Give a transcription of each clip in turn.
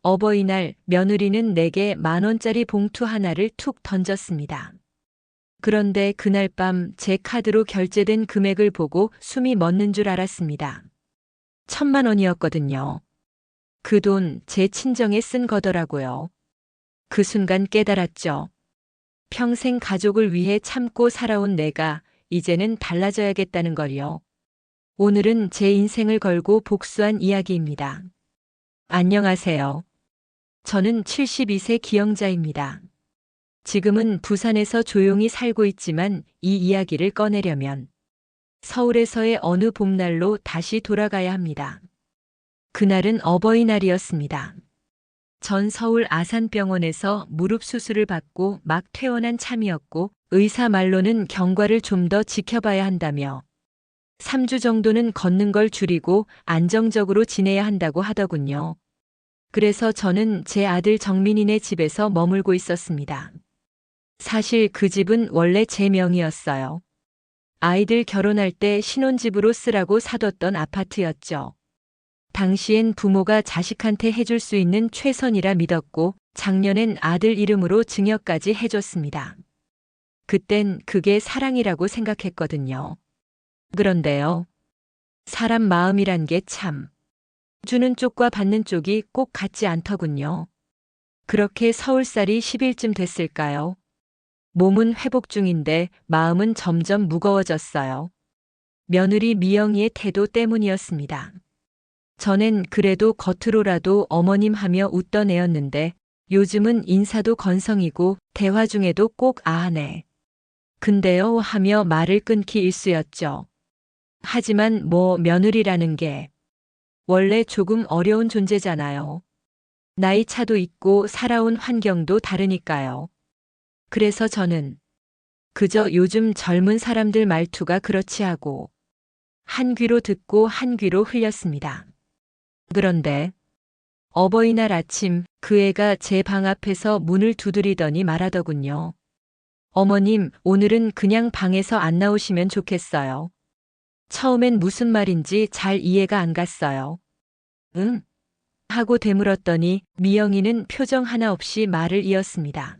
어버이날 며느리는 내게 10,000원짜리 봉투 하나를 툭 던졌습니다. 그런데 그날 밤 제 카드로 결제된 금액을 보고 숨이 멎는 줄 알았습니다. 1,000만 원이었거든요. 그 돈 제 친정에 쓴 거더라고요. 그 순간 깨달았죠. 평생 가족을 위해 참고 살아온 내가 이제는 달라져야겠다는 걸요. 오늘은 제 인생을 걸고 복수한 이야기입니다. 안녕하세요. 저는 72세 기영자입니다. 지금은 부산에서 조용히 살고 있지만 이 이야기를 꺼내려면 서울에서의 어느 봄날로 다시 돌아가야 합니다. 그날은 어버이날이었습니다. 전 서울 아산병원에서 무릎 수술을 받고 막 퇴원한 참이었고 의사 말로는 경과를 좀 더 지켜봐야 한다며 3주 정도는 걷는 걸 줄이고 안정적으로 지내야 한다고 하더군요. 그래서 저는 제 아들 정민이네 집에서 머물고 있었습니다. 사실 그 집은 원래 제 명의였어요. 아이들 결혼할 때 신혼집으로 쓰라고 사뒀던 아파트였죠. 당시엔 부모가 자식한테 해줄 수 있는 최선이라 믿었고 작년엔 아들 이름으로 증여까지 해줬습니다. 그땐 그게 사랑이라고 생각했거든요. 그런데요. 사람 마음이란 게 참 주는 쪽과 받는 쪽이 꼭 같지 않더군요. 그렇게 서울살이 10일쯤 됐을까요? 몸은 회복 중인데 마음은 점점 무거워졌어요. 며느리 미영이의 태도 때문이었습니다. 전엔 그래도 겉으로라도 어머님 하며 웃던 애였는데 요즘은 인사도 건성이고 대화 중에도 꼭 아하네. 근데요 하며 말을 끊기 일쑤였죠. 하지만 뭐 며느리라는 게 원래 조금 어려운 존재잖아요. 나이 차도 있고 살아온 환경도 다르니까요. 그래서 저는 그저 요즘 젊은 사람들 말투가 그렇지 하고 한 귀로 듣고 한 귀로 흘렸습니다. 그런데 어버이날 아침 그 애가 제 방 앞에서 문을 두드리더니 말하더군요. 어머님, 오늘은 그냥 방에서 안 나오시면 좋겠어요. 처음엔 무슨 말인지 잘 이해가 안 갔어요. 응? 하고 되물었더니 미영이는 표정 하나 없이 말을 이었습니다.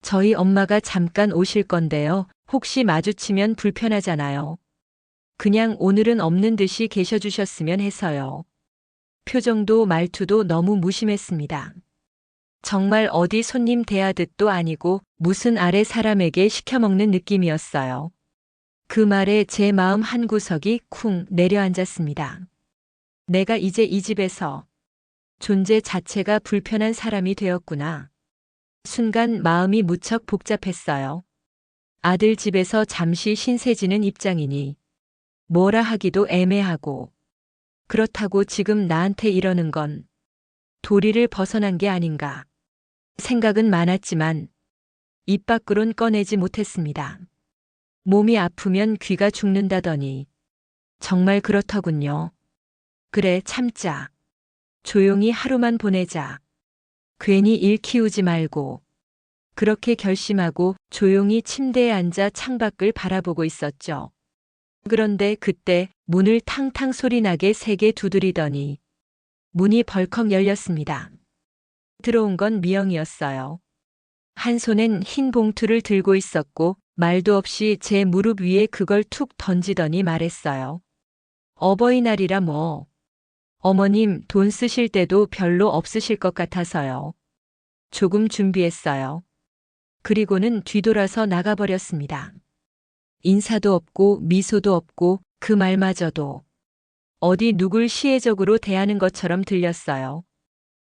저희 엄마가 잠깐 오실 건데요. 혹시 마주치면 불편하잖아요. 그냥 오늘은 없는 듯이 계셔주셨으면 해서요. 표정도 말투도 너무 무심했습니다. 정말 어디 손님 대하듯도 아니고 무슨 아래 사람에게 시켜먹는 느낌이었어요. 그 말에 제 마음 한구석이 쿵 내려앉았습니다. 내가 이제 이 집에서 존재 자체가 불편한 사람이 되었구나. 순간 마음이 무척 복잡했어요. 아들 집에서 잠시 신세지는 입장이니 뭐라 하기도 애매하고 그렇다고 지금 나한테 이러는 건 도리를 벗어난 게 아닌가 생각은 많았지만 입 밖으론 꺼내지 못했습니다. 몸이 아프면 귀가 죽는다더니 정말 그렇더군요. 그래 참자. 조용히 하루만 보내자. 괜히 일 키우지 말고. 그렇게 결심하고 조용히 침대에 앉아 창밖을 바라보고 있었죠. 그런데 그때 문을 탕탕 소리나게 세게 두드리더니 문이 벌컥 열렸습니다. 들어온 건 미영이었어요. 한 손엔 흰 봉투를 들고 있었고 말도 없이 제 무릎 위에 그걸 툭 던지더니 말했어요. 어버이날이라 뭐. 어머님 돈 쓰실 때도 별로 없으실 것 같아서요. 조금 준비했어요. 그리고는 뒤돌아서 나가버렸습니다. 인사도 없고 미소도 없고 그 말마저도 어디 누굴 시혜적으로 대하는 것처럼 들렸어요.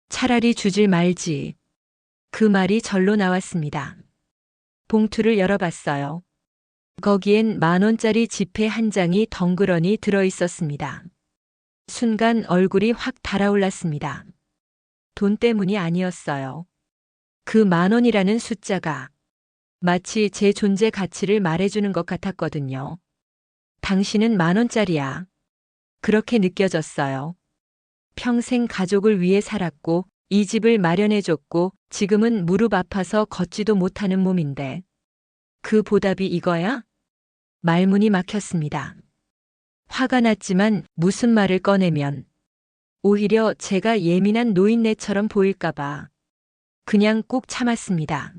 차라리 주질 말지. 그 말이 절로 나왔습니다. 봉투를 열어봤어요. 거기엔 10,000원짜리 지폐 한 장이 덩그러니 들어있었습니다. 순간 얼굴이 확 달아올랐습니다. 돈 때문이 아니었어요. 그 10,000원이라는 숫자가 마치 제 존재 가치를 말해주는 것 같았거든요. 당신은 10,000원짜리야. 그렇게 느껴졌어요. 평생 가족을 위해 살았고 이 집을 마련해줬고 지금은 무릎 아파서 걷지도 못하는 몸인데 그 보답이 이거야? 말문이 막혔습니다. 화가 났지만 무슨 말을 꺼내면 오히려 제가 예민한 노인네처럼 보일까봐 그냥 꾹 참았습니다.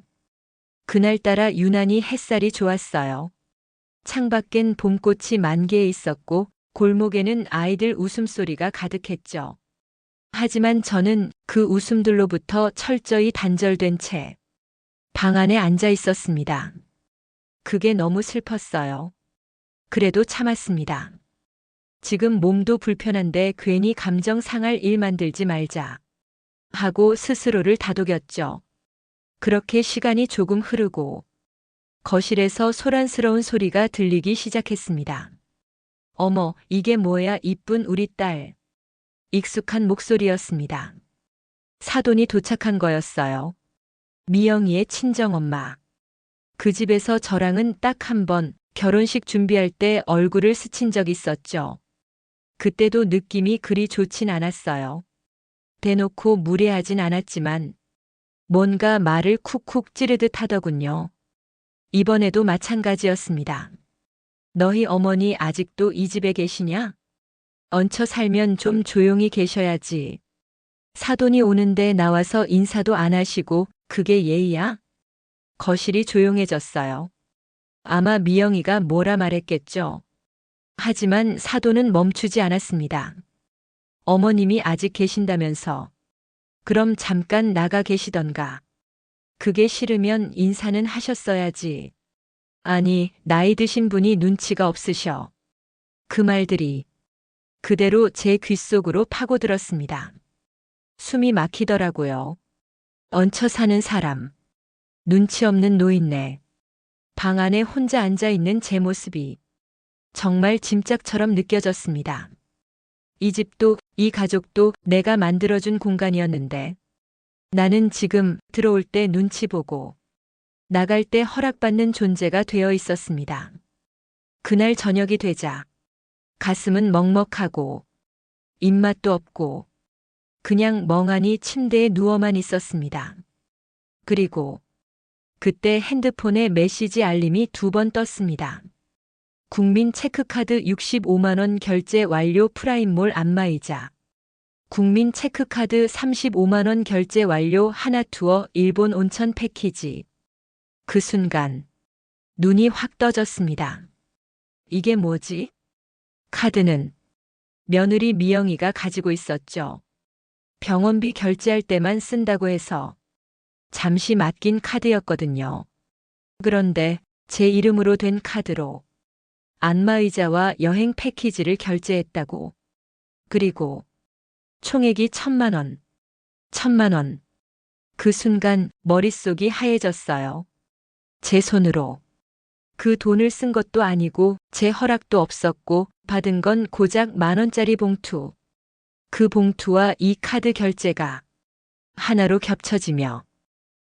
그날따라 유난히 햇살이 좋았어요. 창밖엔 봄꽃이 만개해 있었고 골목에는 아이들 웃음소리가 가득했죠. 하지만 저는 그 웃음들로부터 철저히 단절된 채 방 안에 앉아 있었습니다. 그게 너무 슬펐어요. 그래도 참았습니다. 지금 몸도 불편한데 괜히 감정 상할 일 만들지 말자 하고 스스로를 다독였죠. 그렇게 시간이 조금 흐르고 거실에서 소란스러운 소리가 들리기 시작했습니다. 어머, 이게 뭐야, 이쁜 우리 딸. 익숙한 목소리였습니다. 사돈이 도착한 거였어요. 미영이의 친정엄마. 그 집에서 저랑은 딱 한 번 결혼식 준비할 때 얼굴을 스친 적 있었죠. 그때도 느낌이 그리 좋진 않았어요. 대놓고 무례하진 않았지만 뭔가 말을 쿡쿡 찌르듯 하더군요. 이번에도 마찬가지였습니다. 너희 어머니 아직도 이 집에 계시냐? 얹혀 살면 좀 조용히 계셔야지. 사돈이 오는데 나와서 인사도 안 하시고 그게 예의야? 거실이 조용해졌어요. 아마 미영이가 뭐라 말했겠죠. 하지만 사돈은 멈추지 않았습니다. 어머님이 아직 계신다면서. 그럼 잠깐 나가 계시던가. 그게 싫으면 인사는 하셨어야지. 아니, 나이 드신 분이 눈치가 없으셔. 그 말들이 그대로 제 귓속으로 파고들었습니다. 숨이 막히더라고요. 얹혀 사는 사람. 눈치 없는 노인네. 방 안에 혼자 앉아 있는 제 모습이 정말 짐짝처럼 느껴졌습니다. 이 집도 이 가족도 내가 만들어준 공간이었는데 나는 지금 들어올 때 눈치 보고 나갈 때 허락받는 존재가 되어 있었습니다. 그날 저녁이 되자 가슴은 먹먹하고 입맛도 없고 그냥 멍하니 침대에 누워만 있었습니다. 그리고 그때 핸드폰에 메시지 알림이 2번 떴습니다. 국민 체크카드 65만 원 결제 완료 프라임몰 안마의자. 국민 체크카드 35만 원 결제 완료 하나투어 일본 온천 패키지. 그 순간 눈이 확 떠졌습니다. 이게 뭐지? 카드는 며느리 미영이가 가지고 있었죠. 병원비 결제할 때만 쓴다고 해서 잠시 맡긴 카드였거든요. 그런데 제 이름으로 된 카드로 안마의자와 여행 패키지를 결제했다고. 그리고 총액이 1,000만 원. 1,000만 원. 그 순간 머릿속이 하얘졌어요. 제 손으로. 그 돈을 쓴 것도 아니고 제 허락도 없었고 받은 건 고작 10,000원짜리 봉투. 그 봉투와 이 카드 결제가 하나로 겹쳐지며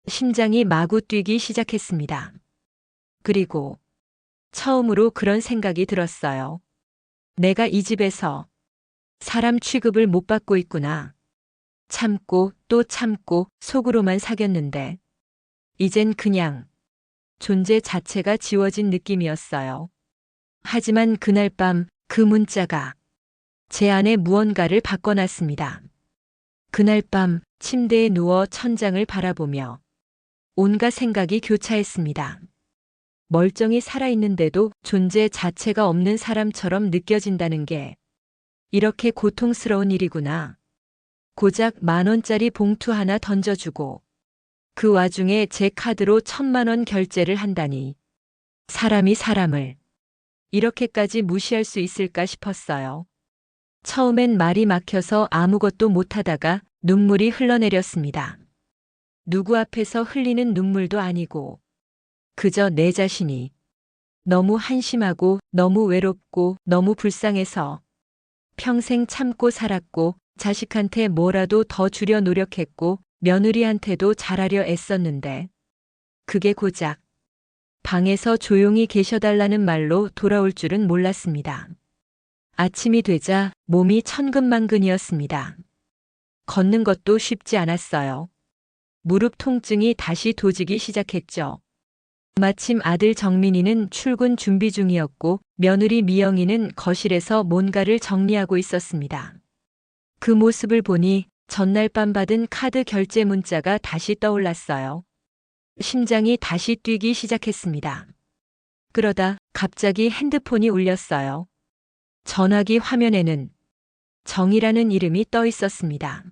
심장이 마구 뛰기 시작했습니다. 그리고 처음으로 그런 생각이 들었어요. 내가 이 집에서 사람 취급을 못 받고 있구나. 참고 또 참고 속으로만 사귀었는데 이젠 그냥 존재 자체가 지워진 느낌이었어요. 하지만 그날 밤 그 문자가 제 안에 무언가를 바꿔놨습니다. 그날 밤 침대에 누워 천장을 바라보며 온갖 생각이 교차했습니다. 멀쩡히 살아있는데도 존재 자체가 없는 사람처럼 느껴진다는 게 이렇게 고통스러운 일이구나. 고작 10,000원짜리 봉투 하나 던져주고 그 와중에 제 카드로 1,000만 원 결제를 한다니. 사람이 사람을 이렇게까지 무시할 수 있을까 싶었어요. 처음엔 말이 막혀서 아무것도 못하다가 눈물이 흘러내렸습니다. 누구 앞에서 흘리는 눈물도 아니고 그저 내 자신이 너무 한심하고 너무 외롭고 너무 불쌍해서 평생 참고 살았고 자식한테 뭐라도 더 주려 노력했고 며느리한테도 잘하려 애썼는데 그게 고작 방에서 조용히 계셔달라는 말로 돌아올 줄은 몰랐습니다. 아침이 되자 몸이 천근만근이었습니다. 걷는 것도 쉽지 않았어요. 무릎 통증이 다시 도지기 시작했죠. 마침 아들 정민이는 출근 준비 중이었고 며느리 미영이는 거실에서 뭔가를 정리하고 있었습니다. 그 모습을 보니 전날 밤 받은 카드 결제 문자가 다시 떠올랐어요. 심장이 다시 뛰기 시작했습니다. 그러다 갑자기 핸드폰이 울렸어요. 전화기 화면에는 정이라는 이름이 떠 있었습니다.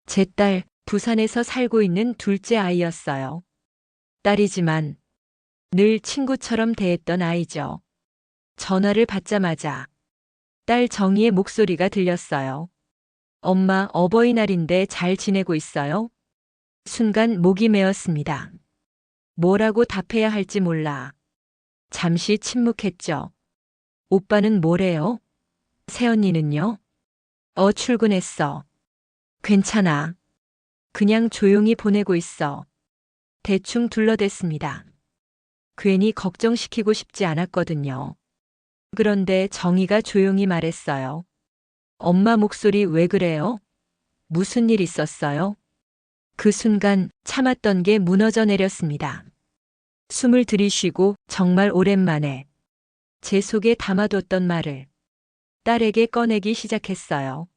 제 딸, 부산에서 살고 있는 둘째 아이였어요. 딸이지만 늘 친구처럼 대했던 아이죠. 전화를 받자마자 딸 정희의 목소리가 들렸어요. 엄마, 어버이날인데 잘 지내고 있어요? 순간 목이 메었습니다. 뭐라고 답해야 할지 몰라. 잠시 침묵했죠. 오빠는 뭐래요? 새언니는요? 출근했어. 괜찮아. 그냥 조용히 보내고 있어. 대충 둘러댔습니다. 괜히 걱정시키고 싶지 않았거든요. 그런데 정희가 조용히 말했어요. 엄마 목소리 왜 그래요? 무슨 일 있었어요? 그 순간 참았던 게 무너져 내렸습니다. 숨을 들이쉬고 정말 오랜만에 제 속에 담아뒀던 말을 딸에게 꺼내기 시작했어요.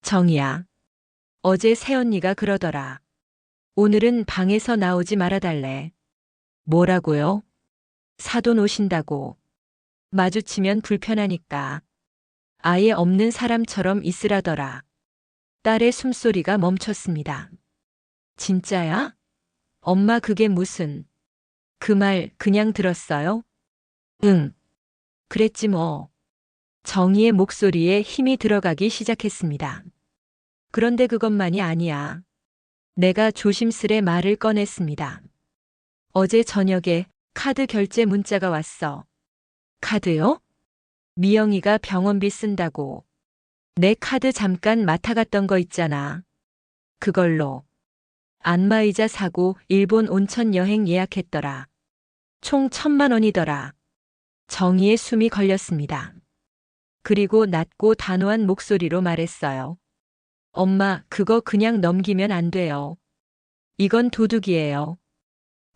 정희야, 어제 새언니가 그러더라. 오늘은 방에서 나오지 말아달래. 뭐라고요? 사돈 오신다고. 마주치면 불편하니까. 아예 없는 사람처럼 있으라더라. 딸의 숨소리가 멈췄습니다. 진짜야? 엄마 그게 무슨. 그 말 그냥 들었어요? 응. 그랬지 뭐. 정희의 목소리에 힘이 들어가기 시작했습니다. 그런데 그것만이 아니야. 내가 조심스레 말을 꺼냈습니다. 어제 저녁에 카드 결제 문자가 왔어. 카드요? 미영이가 병원비 쓴다고. 내 카드 잠깐 맡아갔던 거 있잖아. 그걸로 안마의자 사고 일본 온천 여행 예약했더라. 총 1,000만 원이더라. 정희의 숨이 걸렸습니다. 그리고 낮고 단호한 목소리로 말했어요. 엄마, 그거 그냥 넘기면 안 돼요. 이건 도둑이에요.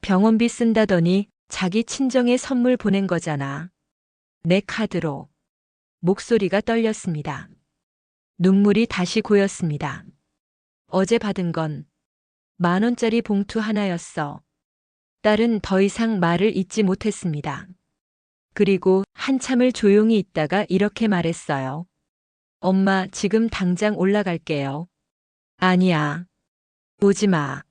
병원비 쓴다더니 자기 친정에 선물 보낸 거잖아. 내 카드로. 목소리가 떨렸습니다. 눈물이 다시 고였습니다. 어제 받은 건 10,000원짜리 봉투 하나였어. 딸은 더 이상 말을 잇지 못했습니다. 그리고 한참을 조용히 있다가 이렇게 말했어요. 엄마, 지금 당장 올라갈게요. 아니야. 오지 마.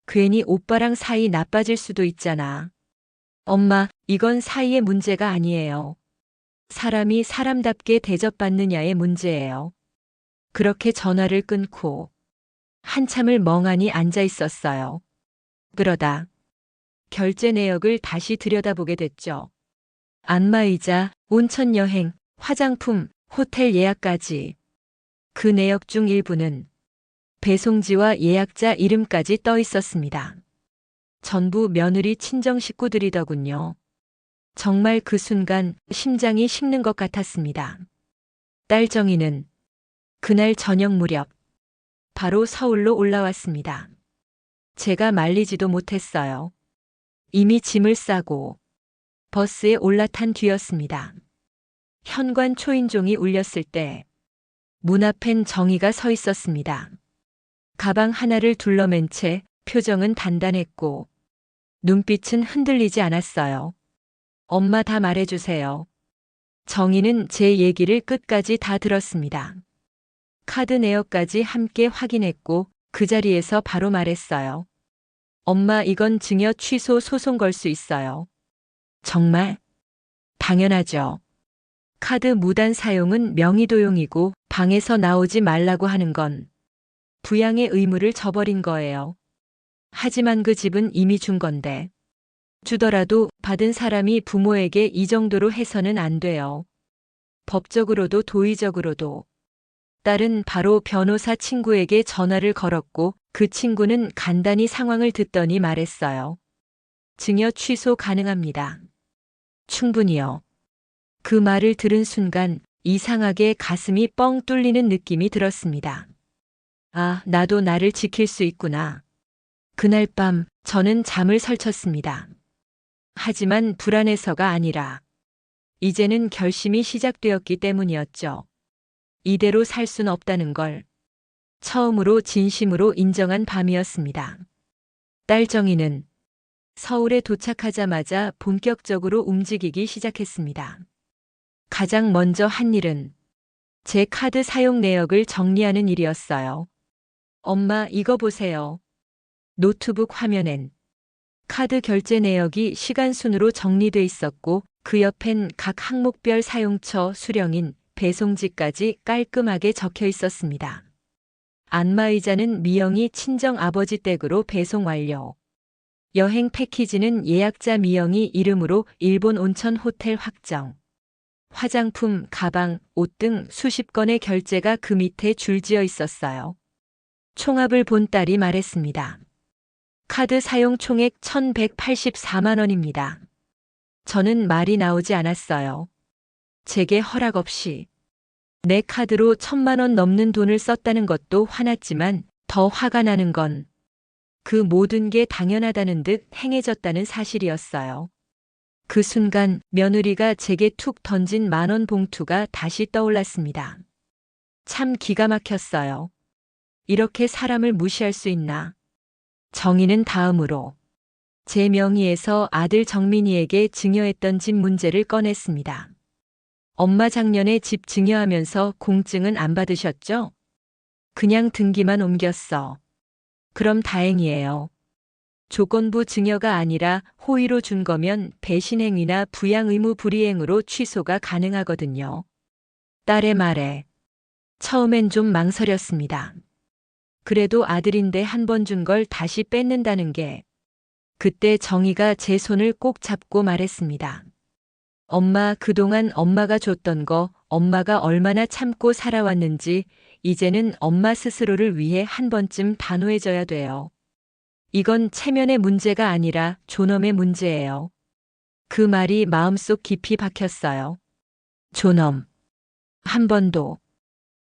괜히 오빠랑 사이 나빠질 수도 있잖아. 엄마, 이건 사이의 문제가 아니에요. 사람이 사람답게 대접받느냐의 문제예요. 그렇게 전화를 끊고 한참을 멍하니 앉아 있었어요. 그러다 결제 내역을 다시 들여다보게 됐죠. 안마의자, 온천 여행, 화장품, 호텔 예약까지. 그 내역 중 일부는 배송지와 예약자 이름까지 떠 있었습니다. 전부 며느리 친정 식구들이더군요. 정말 그 순간 심장이 식는 것 같았습니다. 딸 정희는 그날 저녁 무렵 바로 서울로 올라왔습니다. 제가 말리지도 못했어요. 이미 짐을 싸고 버스에 올라탄 뒤였습니다. 현관 초인종이 울렸을 때 문 앞엔 정희가 서 있었습니다. 가방 하나를 둘러맨 채 표정은 단단했고 눈빛은 흔들리지 않았어요. 엄마 다 말해주세요. 정희는 제 얘기를 끝까지 다 들었습니다. 카드 내역까지 함께 확인했고 그 자리에서 바로 말했어요. 엄마, 이건 증여 취소 소송 걸 수 있어요. 정말? 당연하죠. 카드 무단 사용은 명의도용이고 방에서 나오지 말라고 하는 건 부양의 의무를 저버린 거예요. 하지만 그 집은 이미 준 건데. 주더라도 받은 사람이 부모에게 이 정도로 해서는 안 돼요. 법적으로도 도의적으로도. 딸은 바로 변호사 친구에게 전화를 걸었고 그 친구는 간단히 상황을 듣더니 말했어요. 증여 취소 가능합니다. 충분히요. 그 말을 들은 순간 이상하게 가슴이 뻥 뚫리는 느낌이 들었습니다. 아, 나도 나를 지킬 수 있구나. 그날 밤 저는 잠을 설쳤습니다. 하지만 불안해서가 아니라 이제는 결심이 시작되었기 때문이었죠. 이대로 살 순 없다는 걸 처음으로 진심으로 인정한 밤이었습니다. 딸 정희는 서울에 도착하자마자 본격적으로 움직이기 시작했습니다. 가장 먼저 한 일은 제 카드 사용 내역을 정리하는 일이었어요. 엄마, 이거 보세요. 노트북 화면엔 카드 결제 내역이 시간순으로 정리돼 있었고 그 옆엔 각 항목별 사용처, 수령인, 배송지까지 깔끔하게 적혀 있었습니다. 안마의자는 미영이 친정 아버지 댁으로 배송 완료. 여행 패키지는 예약자 미영이 이름으로 일본 온천 호텔 확정. 화장품, 가방, 옷 등 수십 건의 결제가 그 밑에 줄지어 있었어요. 총합을 본 딸이 말했습니다. 카드 사용 총액 1,184만 원입니다. 저는 말이 나오지 않았어요. 제게 허락 없이 내 카드로 1,000만 원 넘는 돈을 썼다는 것도 화났지만 더 화가 나는 건 그 모든 게 당연하다는 듯 행해졌다는 사실이었어요. 그 순간 며느리가 제게 툭 던진 10,000원 봉투가 다시 떠올랐습니다. 참 기가 막혔어요. 이렇게 사람을 무시할 수 있나. 정희는 다음으로 제 명의에서 아들 정민이에게 증여했던 집 문제를 꺼냈습니다. 엄마 작년에 집 증여하면서 공증은 안 받으셨죠? 그냥 등기만 옮겼어. 그럼 다행이에요. 조건부 증여가 아니라 호의로 준 거면 배신행위나 부양의무 불이행으로 취소가 가능하거든요. 딸의 말에 처음엔 좀 망설였습니다. 그래도 아들인데 한 번 준 걸 다시 뺏는다는 게 그때 정희가 제 손을 꼭 잡고 말했습니다. 엄마, 그동안 엄마가 줬던 거 엄마가 얼마나 참고 살아왔는지 이제는 엄마 스스로를 위해 한 번쯤 단호해져야 돼요. 이건 체면의 문제가 아니라 존엄의 문제예요. 그 말이 마음속 깊이 박혔어요. 존엄. 한 번도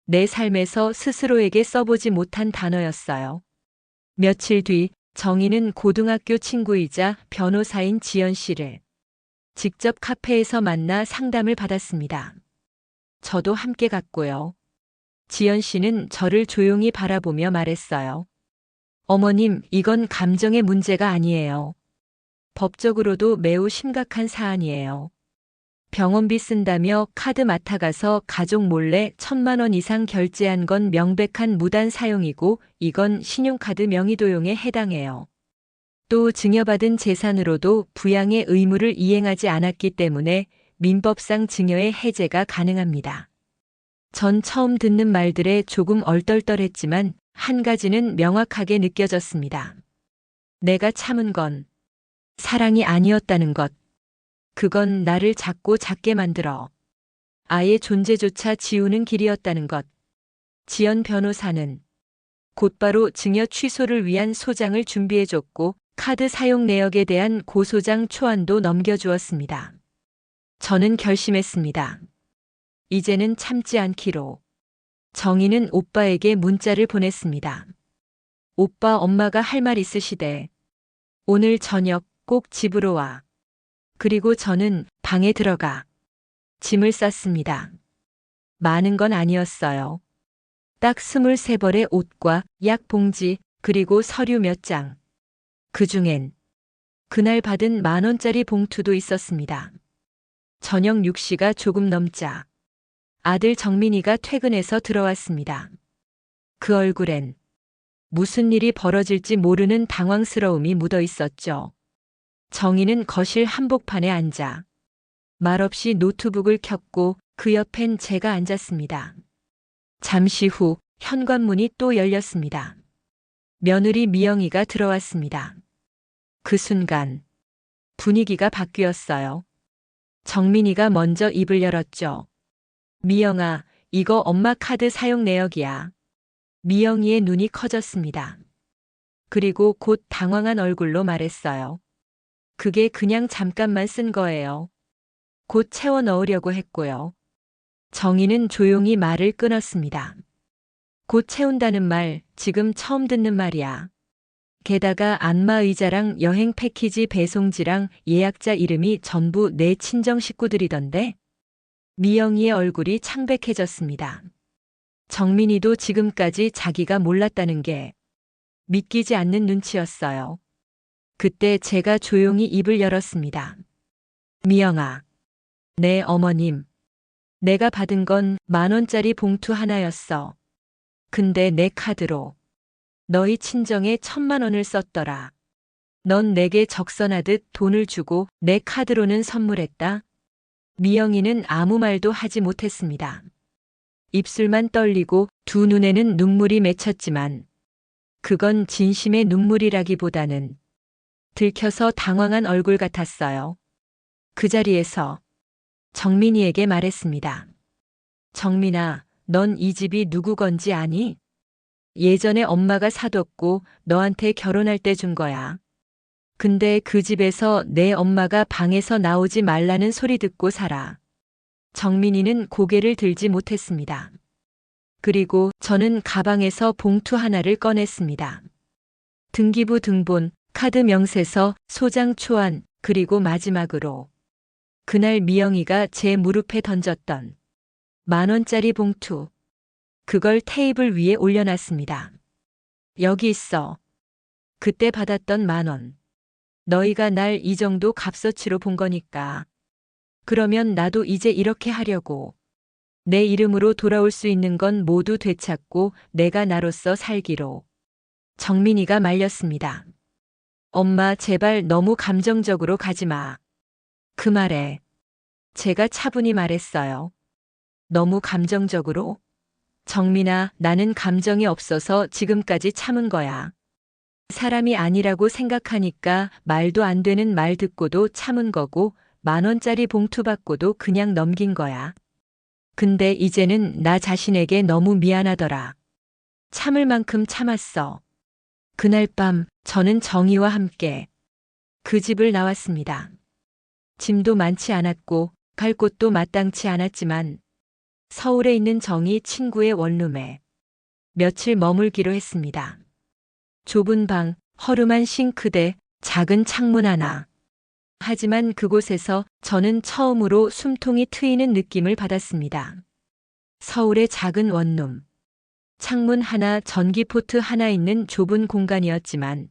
내 삶에서 스스로에게 써보지 못한 단어였어요. 며칠 뒤 정희는 고등학교 친구이자 변호사인 지연 씨를 직접 카페에서 만나 상담을 받았습니다. 저도 함께 갔고요. 지연 씨는 저를 조용히 바라보며 말했어요. 어머님, 이건 감정의 문제가 아니에요. 법적으로도 매우 심각한 사안이에요. 병원비 쓴다며 카드 맡아가서 가족 몰래 1,000만 원 이상 결제한 건 명백한 무단 사용이고 이건 신용카드 명의도용에 해당해요. 또 증여받은 재산으로도 부양의 의무를 이행하지 않았기 때문에 민법상 증여의 해제가 가능합니다. 전 처음 듣는 말들에 조금 얼떨떨했지만 한 가지는 명확하게 느껴졌습니다. 내가 참은 건 사랑이 아니었다는 것. 그건 나를 작고 작게 만들어 아예 존재조차 지우는 길이었다는 것. 지연 변호사는 곧바로 증여 취소를 위한 소장을 준비해줬고 카드 사용 내역에 대한 고소장 초안도 넘겨주었습니다. 저는 결심했습니다. 이제는 참지 않기로. 정희는 오빠에게 문자를 보냈습니다. 오빠, 엄마가 할 말 있으시대. 오늘 저녁 꼭 집으로 와. 그리고 저는 방에 들어가 짐을 쌌습니다. 많은 건 아니었어요. 딱 23벌의 옷과 약 봉지 그리고 서류 몇 장. 그중엔 그날 받은 10,000원짜리 봉투도 있었습니다. 저녁 6시가 조금 넘자 아들 정민이가 퇴근해서 들어왔습니다. 그 얼굴엔 무슨 일이 벌어질지 모르는 당황스러움이 묻어 있었죠. 정희는 거실 한복판에 앉아 말없이 노트북을 켰고 그 옆엔 제가 앉았습니다. 잠시 후 현관문이 또 열렸습니다. 며느리 미영이가 들어왔습니다. 그 순간 분위기가 바뀌었어요. 정민이가 먼저 입을 열었죠. 미영아, 이거 엄마 카드 사용 내역이야. 미영이의 눈이 커졌습니다. 그리고 곧 당황한 얼굴로 말했어요. 그게 그냥 잠깐만 쓴 거예요. 곧 채워 넣으려고 했고요. 정희는 조용히 말을 끊었습니다. 곧 채운다는 말, 지금 처음 듣는 말이야. 게다가 안마의자랑 여행 패키지 배송지랑 예약자 이름이 전부 내 친정 식구들이던데? 미영이의 얼굴이 창백해졌습니다. 정민이도 지금까지 자기가 몰랐다는 게 믿기지 않는 눈치였어요. 그때 제가 조용히 입을 열었습니다. 미영아, 네 어머님. 내가 받은 건 10,000원짜리 봉투 하나였어. 근데 내 카드로 너희 친정에 1,000만 원을 썼더라. 넌 내게 적선하듯 돈을 주고 내 카드로는 선물했다. 미영이는 아무 말도 하지 못했습니다. 입술만 떨리고 두 눈에는 눈물이 맺혔지만 그건 진심의 눈물이라기보다는 들켜서 당황한 얼굴 같았어요. 그 자리에서 정민이에게 말했습니다. 정민아, 넌 이 집이 누구 건지 아니? 예전에 엄마가 사뒀고 너한테 결혼할 때 준 거야. 근데 그 집에서 내 엄마가 방에서 나오지 말라는 소리 듣고 살아. 정민이는 고개를 들지 못했습니다. 그리고 저는 가방에서 봉투 하나를 꺼냈습니다. 등기부 등본, 카드 명세서, 소장 초안, 그리고 마지막으로 그날 미영이가 제 무릎에 던졌던 10,000원짜리 봉투. 그걸 테이블 위에 올려놨습니다. 여기 있어. 그때 받았던 10,000원. 너희가 날 이 정도 값어치로 본 거니까. 그러면 나도 이제 이렇게 하려고. 내 이름으로 돌아올 수 있는 건 모두 되찾고 내가 나로서 살기로. 정민이가 말렸습니다. 엄마 제발 너무 감정적으로 가지 마. 그 말에 제가 차분히 말했어요. 너무 감정적으로? 정민아, 나는 감정이 없어서 지금까지 참은 거야. 사람이 아니라고 생각하니까 말도 안 되는 말 듣고도 참은 거고 10,000원짜리 봉투 받고도 그냥 넘긴 거야. 근데 이제는 나 자신에게 너무 미안하더라. 참을 만큼 참았어. 그날 밤 저는 정희와 함께 그 집을 나왔습니다. 짐도 많지 않았고 갈 곳도 마땅치 않았지만 서울에 있는 정희 친구의 원룸에 며칠 머물기로 했습니다. 좁은 방, 허름한 싱크대, 작은 창문 하나. 하지만 그곳에서 저는 처음으로 숨통이 트이는 느낌을 받았습니다. 서울의 작은 원룸. 창문 하나, 전기포트 하나 있는 좁은 공간이었지만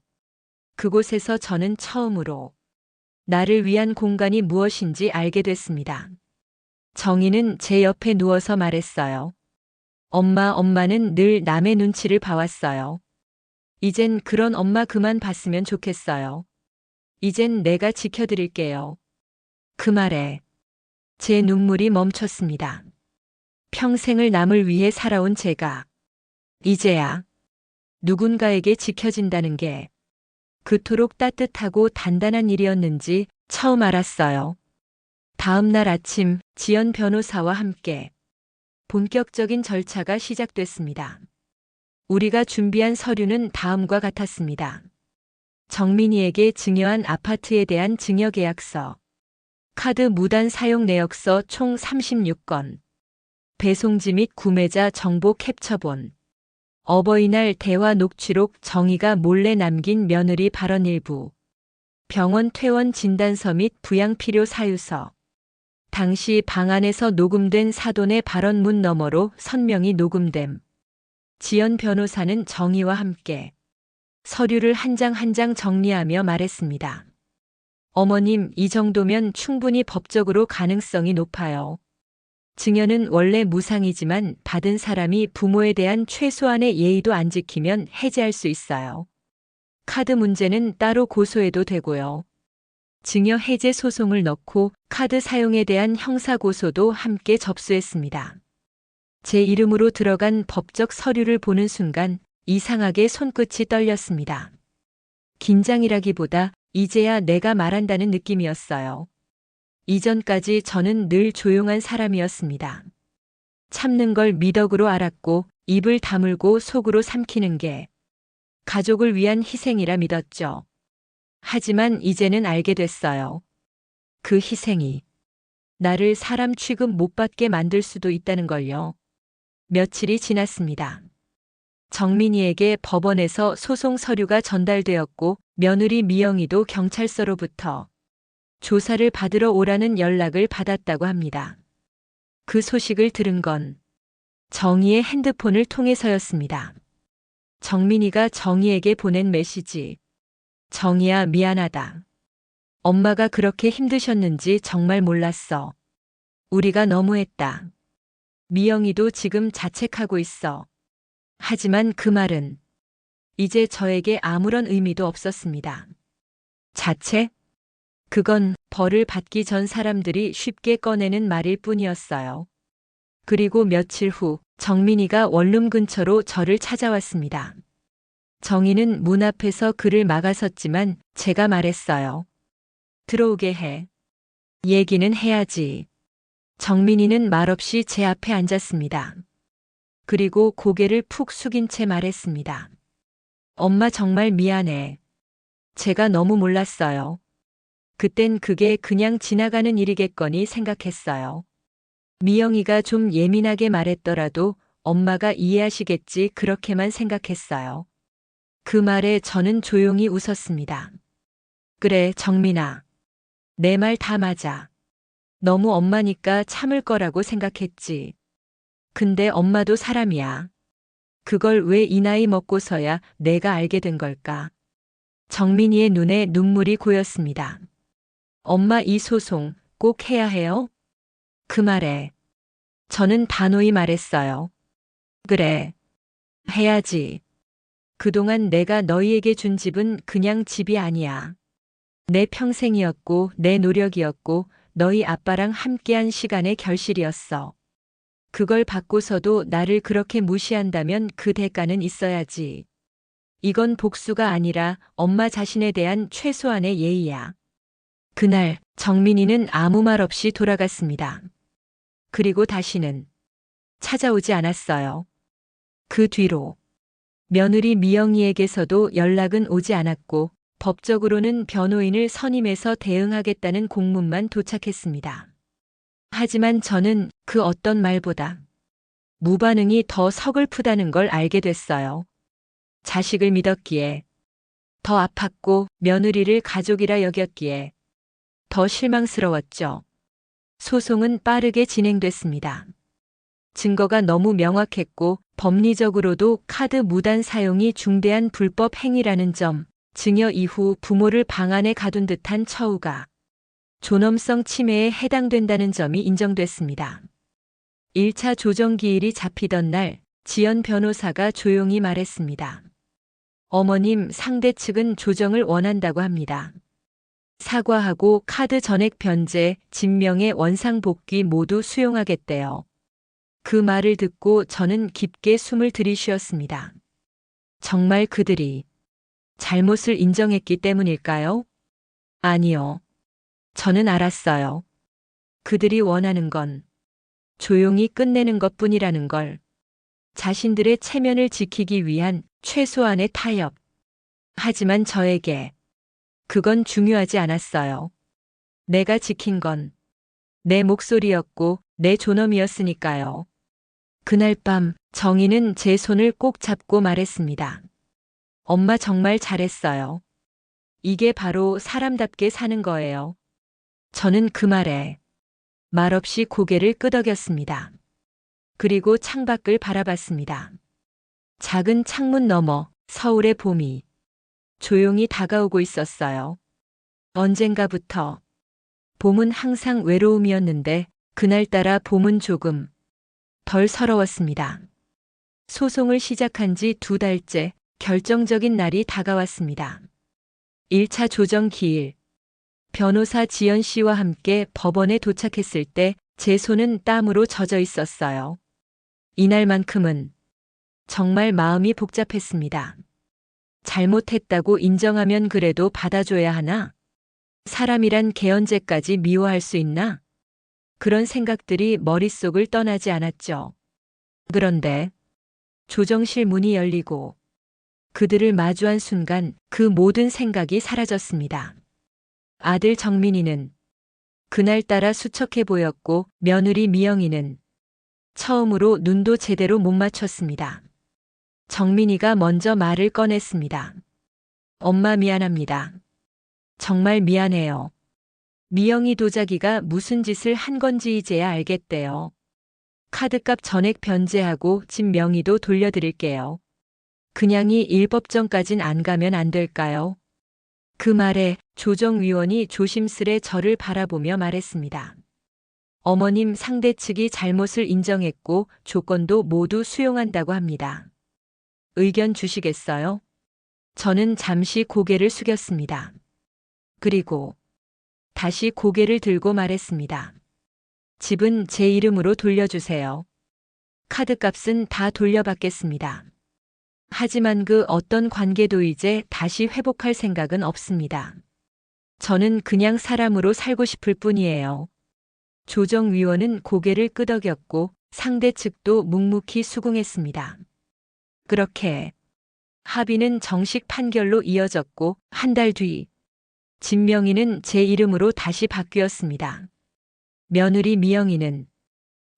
그곳에서 저는 처음으로 나를 위한 공간이 무엇인지 알게 됐습니다. 정희는 제 옆에 누워서 말했어요. 엄마는 늘 남의 눈치를 봐왔어요. 이젠 그런 엄마 그만 봤으면 좋겠어요. 이젠 내가 지켜드릴게요. 그 말에 제 눈물이 멈췄습니다. 평생을 남을 위해 살아온 제가 이제야 누군가에게 지켜진다는 게 그토록 따뜻하고 단단한 일이었는지 처음 알았어요. 다음 날 아침 지연 변호사와 함께 본격적인 절차가 시작됐습니다. 우리가 준비한 서류는 다음과 같았습니다. 정민이에게 증여한 아파트에 대한 증여계약서, 카드 무단 사용 내역서 총 36건, 배송지 및 구매자 정보 캡처본, 어버이날 대화 녹취록 정희가 몰래 남긴 며느리 발언 일부, 병원 퇴원 진단서 및 부양필요 사유서, 당시 방 안에서 녹음된 사돈의 발언문 너머로 선명히 녹음됨. 지연 변호사는 정희와 함께 서류를 한 장 한 장 정리하며 말했습니다. 어머님, 이 정도면 충분히 법적으로 가능성이 높아요. 증여는 원래 무상이지만 받은 사람이 부모에 대한 최소한의 예의도 안 지키면 해지할 수 있어요. 카드 문제는 따로 고소해도 되고요. 증여 해제 소송을 넣고 카드 사용에 대한 형사고소도 함께 접수했습니다. 제 이름으로 들어간 법적 서류를 보는 순간 이상하게 손끝이 떨렸습니다. 긴장이라기보다 이제야 내가 말한다는 느낌이었어요. 이전까지 저는 늘 조용한 사람이었습니다. 참는 걸 미덕으로 알았고 입을 다물고 속으로 삼키는 게 가족을 위한 희생이라 믿었죠. 하지만 이제는 알게 됐어요. 그 희생이 나를 사람 취급 못 받게 만들 수도 있다는 걸요. 며칠이 지났습니다. 정민이에게 법원에서 소송 서류가 전달되었고 며느리 미영이도 경찰서로부터 조사를 받으러 오라는 연락을 받았다고 합니다. 그 소식을 들은 건 정희의 핸드폰을 통해서였습니다. 정민이가 정희에게 보낸 메시지. 정희야, 미안하다. 엄마가 그렇게 힘드셨는지 정말 몰랐어. 우리가 너무했다. 미영이도 지금 자책하고 있어. 하지만 그 말은 이제 저에게 아무런 의미도 없었습니다. 자책? 그건 벌을 받기 전 사람들이 쉽게 꺼내는 말일 뿐이었어요. 그리고 며칠 후 정민이가 원룸 근처로 저를 찾아왔습니다. 정희는 문 앞에서 그를 막아섰지만 제가 말했어요. 들어오게 해. 얘기는 해야지. 정민이는 말없이 제 앞에 앉았습니다. 그리고 고개를 푹 숙인 채 말했습니다. 엄마 정말 미안해. 제가 너무 몰랐어요. 그땐 그게 그냥 지나가는 일이겠거니 생각했어요. 미영이가 좀 예민하게 말했더라도 엄마가 이해하시겠지 그렇게만 생각했어요. 그 말에 저는 조용히 웃었습니다. 그래, 정민아. 내 말 다 맞아. 너무 엄마니까 참을 거라고 생각했지. 근데 엄마도 사람이야. 그걸 왜 이 나이 먹고서야 내가 알게 된 걸까? 정민이의 눈에 눈물이 고였습니다. 엄마, 이 소송 꼭 해야 해요? 그 말에 저는 단호히 말했어요. 그래, 해야지. 그동안 내가 너희에게 준 집은 그냥 집이 아니야. 내 평생이었고 내 노력이었고 너희 아빠랑 함께한 시간의 결실이었어. 그걸 받고서도 나를 그렇게 무시한다면 그 대가는 있어야지. 이건 복수가 아니라 엄마 자신에 대한 최소한의 예의야. 그날 정민이는 아무 말 없이 돌아갔습니다. 그리고 다시는 찾아오지 않았어요. 그 뒤로 며느리 미영이에게서도 연락은 오지 않았고 법적으로는 변호인을 선임해서 대응하겠다는 공문만 도착했습니다. 하지만 저는 그 어떤 말보다 무반응이 더 서글프다는 걸 알게 됐어요. 자식을 믿었기에 더 아팠고 며느리를 가족이라 여겼기에 더 실망스러웠죠. 소송은 빠르게 진행됐습니다. 증거가 너무 명확했고 법리적으로도 카드 무단 사용이 중대한 불법 행위라는 점, 증여 이후 부모를 방 안에 가둔 듯한 처우가 존엄성 침해에 해당된다는 점이 인정됐습니다. 1차 조정기일이 잡히던 날 지연 변호사가 조용히 말했습니다. 어머님, 상대 측은 조정을 원한다고 합니다. 사과하고 카드 전액 변제, 진명의 원상 복귀 모두 수용하겠대요. 그 말을 듣고 저는 깊게 숨을 들이쉬었습니다. 정말 그들이 잘못을 인정했기 때문일까요? 아니요. 저는 알았어요. 그들이 원하는 건 조용히 끝내는 것뿐이라는 걸. 자신들의 체면을 지키기 위한 최소한의 타협. 하지만 저에게 그건 중요하지 않았어요. 내가 지킨 건 내 목소리였고 내 존엄이었으니까요. 그날 밤 정희는 제 손을 꼭 잡고 말했습니다. 엄마 정말 잘했어요. 이게 바로 사람답게 사는 거예요. 저는 그 말에 말없이 고개를 끄덕였습니다. 그리고 창밖을 바라봤습니다. 작은 창문 너머 서울의 봄이 조용히 다가오고 있었어요. 언젠가부터 봄은 항상 외로움이었는데 그날따라 봄은 조금 덜 서러웠습니다. 소송을 시작한 지 2달째 결정적인 날이 다가왔습니다. 1차 조정 기일. 변호사 지연 씨와 함께 법원에 도착했을 때 제 손은 땀으로 젖어 있었어요. 이날만큼은 정말 마음이 복잡했습니다. 잘못했다고 인정하면 그래도 받아줘야 하나? 사람이란 개언제까지 미워할 수 있나? 그런 생각들이 머릿속을 떠나지 않았죠. 그런데 조정실 문이 열리고 그들을 마주한 순간 그 모든 생각이 사라졌습니다. 아들 정민이는 그날따라 수척해 보였고 며느리 미영이는 처음으로 눈도 제대로 못 맞췄습니다. 정민이가 먼저 말을 꺼냈습니다. 엄마 미안합니다. 정말 미안해요. 미영이 도자기가 무슨 짓을 한 건지 이제야 알겠대요. 카드값 전액 변제하고 집 명의도 돌려드릴게요. 그냥이 일법정까진 안 가면 안 될까요? 그 말에 조정위원이 조심스레 저를 바라보며 말했습니다. 어머님 상대 측이 잘못을 인정했고 조건도 모두 수용한다고 합니다. 의견 주시겠어요? 저는 잠시 고개를 숙였습니다. 그리고 다시 고개를 들고 말했습니다. 집은 제 이름으로 돌려주세요. 카드값은 다 돌려받겠습니다. 하지만 그 어떤 관계도 이제 다시 회복할 생각은 없습니다. 저는 그냥 사람으로 살고 싶을 뿐이에요. 조정위원은 고개를 끄덕였고 상대 측도 묵묵히 수긍했습니다. 그렇게 합의는 정식 판결로 이어졌고 한 달 뒤 집 명의는 제 이름으로 다시 바뀌었습니다. 며느리 미영이는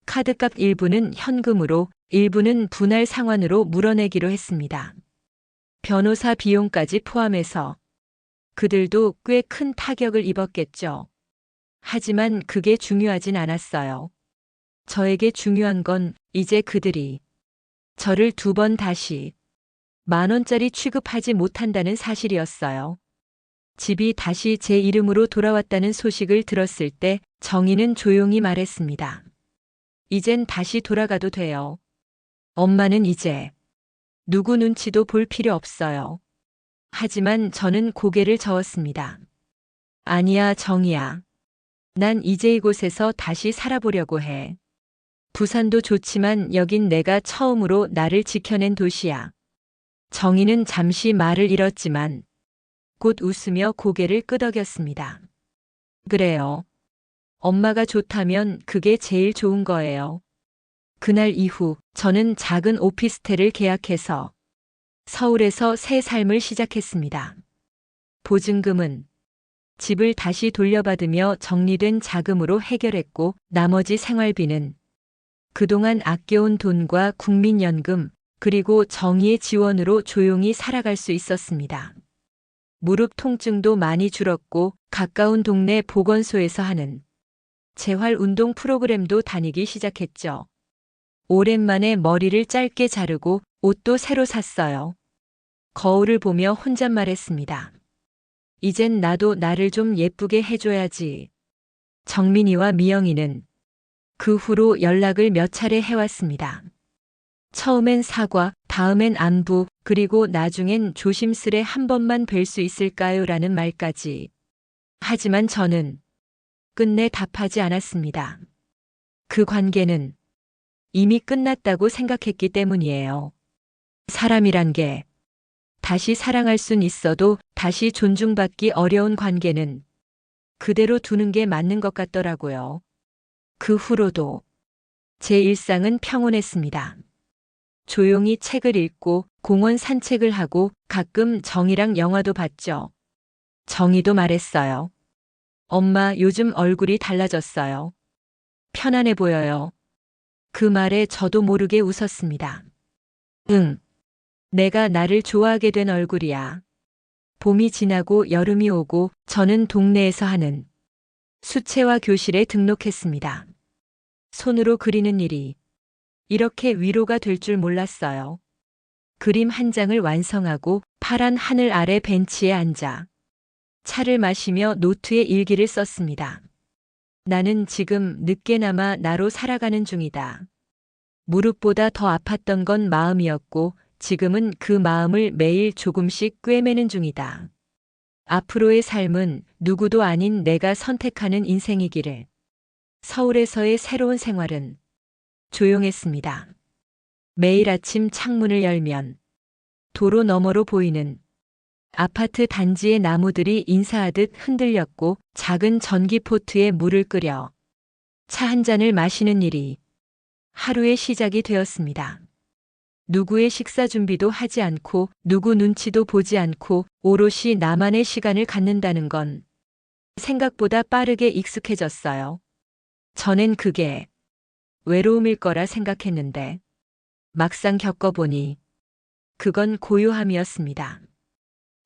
카드값 일부는 현금으로 일부는 분할 상환으로 물어내기로 했습니다. 변호사 비용까지 포함해서 그들도 꽤 큰 타격을 입었겠죠. 하지만 그게 중요하진 않았어요. 저에게 중요한 건 이제 그들이 저를 2번 다시 10,000원짜리 취급하지 못한다는 사실이었어요. 집이 다시 제 이름으로 돌아왔다는 소식을 들었을 때 정희는 조용히 말했습니다. 이젠 다시 돌아가도 돼요. 엄마는 이제 누구 눈치도 볼 필요 없어요. 하지만 저는 고개를 저었습니다. 아니야, 정희야. 난 이제 이곳에서 다시 살아보려고 해. 부산도 좋지만 여긴 내가 처음으로 나를 지켜낸 도시야. 정희는 잠시 말을 잃었지만 곧 웃으며 고개를 끄덕였습니다. 그래요. 엄마가 좋다면 그게 제일 좋은 거예요. 그날 이후 저는 작은 오피스텔을 계약해서 서울에서 새 삶을 시작했습니다. 보증금은 집을 다시 돌려받으며 정리된 자금으로 해결했고 나머지 생활비는 그동안 아껴온 돈과 국민연금 그리고 정의의 지원으로 조용히 살아갈 수 있었습니다. 무릎 통증도 많이 줄었고 가까운 동네 보건소에서 하는 재활 운동 프로그램도 다니기 시작했죠. 오랜만에 머리를 짧게 자르고 옷도 새로 샀어요. 거울을 보며 혼잣말했습니다. 이젠 나도 나를 좀 예쁘게 해줘야지. 정민이와 미영이는 그 후로 연락을 몇 차례 해왔습니다. 처음엔 사과, 다음엔 안부, 그리고 나중엔 조심스레 한 번만 뵐 수 있을까요? 라는 말까지. 하지만 저는 끝내 답하지 않았습니다. 그 관계는 이미 끝났다고 생각했기 때문이에요. 사람이란 게 다시 사랑할 순 있어도 다시 존중받기 어려운 관계는 그대로 두는 게 맞는 것 같더라고요. 그 후로도 제 일상은 평온했습니다. 조용히 책을 읽고 공원 산책을 하고 가끔 정희랑 영화도 봤죠. 정희도 말했어요. 엄마, 요즘 얼굴이 달라졌어요. 편안해 보여요. 그 말에 저도 모르게 웃었습니다. 응. 내가 나를 좋아하게 된 얼굴이야. 봄이 지나고 여름이 오고 저는 동네에서 하는 수채화 교실에 등록했습니다. 손으로 그리는 일이 이렇게 위로가 될 줄 몰랐어요. 그림 한 장을 완성하고 파란 하늘 아래 벤치에 앉아 차를 마시며 노트에 일기를 썼습니다. 나는 지금 늦게나마 나로 살아가는 중이다. 무릎보다 더 아팠던 건 마음이었고 지금은 그 마음을 매일 조금씩 꿰매는 중이다. 앞으로의 삶은 누구도 아닌 내가 선택하는 인생이기를. 서울에서의 새로운 생활은 조용했습니다. 매일 아침 창문을 열면 도로 너머로 보이는 아파트 단지의 나무들이 인사하듯 흔들렸고 작은 전기포트에 물을 끓여 차 한 잔을 마시는 일이 하루의 시작이 되었습니다. 누구의 식사 준비도 하지 않고 누구 눈치도 보지 않고 오롯이 나만의 시간을 갖는다는 건 생각보다 빠르게 익숙해졌어요. 전엔 그게 외로움일 거라 생각했는데 막상 겪어보니 그건 고요함이었습니다.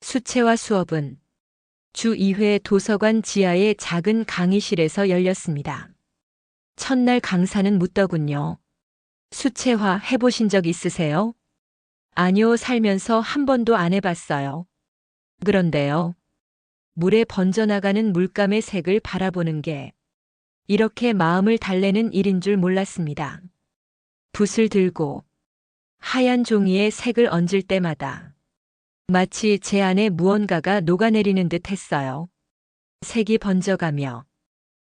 수채화 수업은 주 2회 도서관 지하의 작은 강의실에서 열렸습니다. 첫날 강사는 묻더군요. 수채화 해보신 적 있으세요? 아니요, 살면서 한 번도 안 해봤어요. 그런데요. 물에 번져나가는 물감의 색을 바라보는 게 이렇게 마음을 달래는 일인 줄 몰랐습니다. 붓을 들고 하얀 종이에 색을 얹을 때마다 마치 제 안에 무언가가 녹아내리는 듯 했어요. 색이 번져가며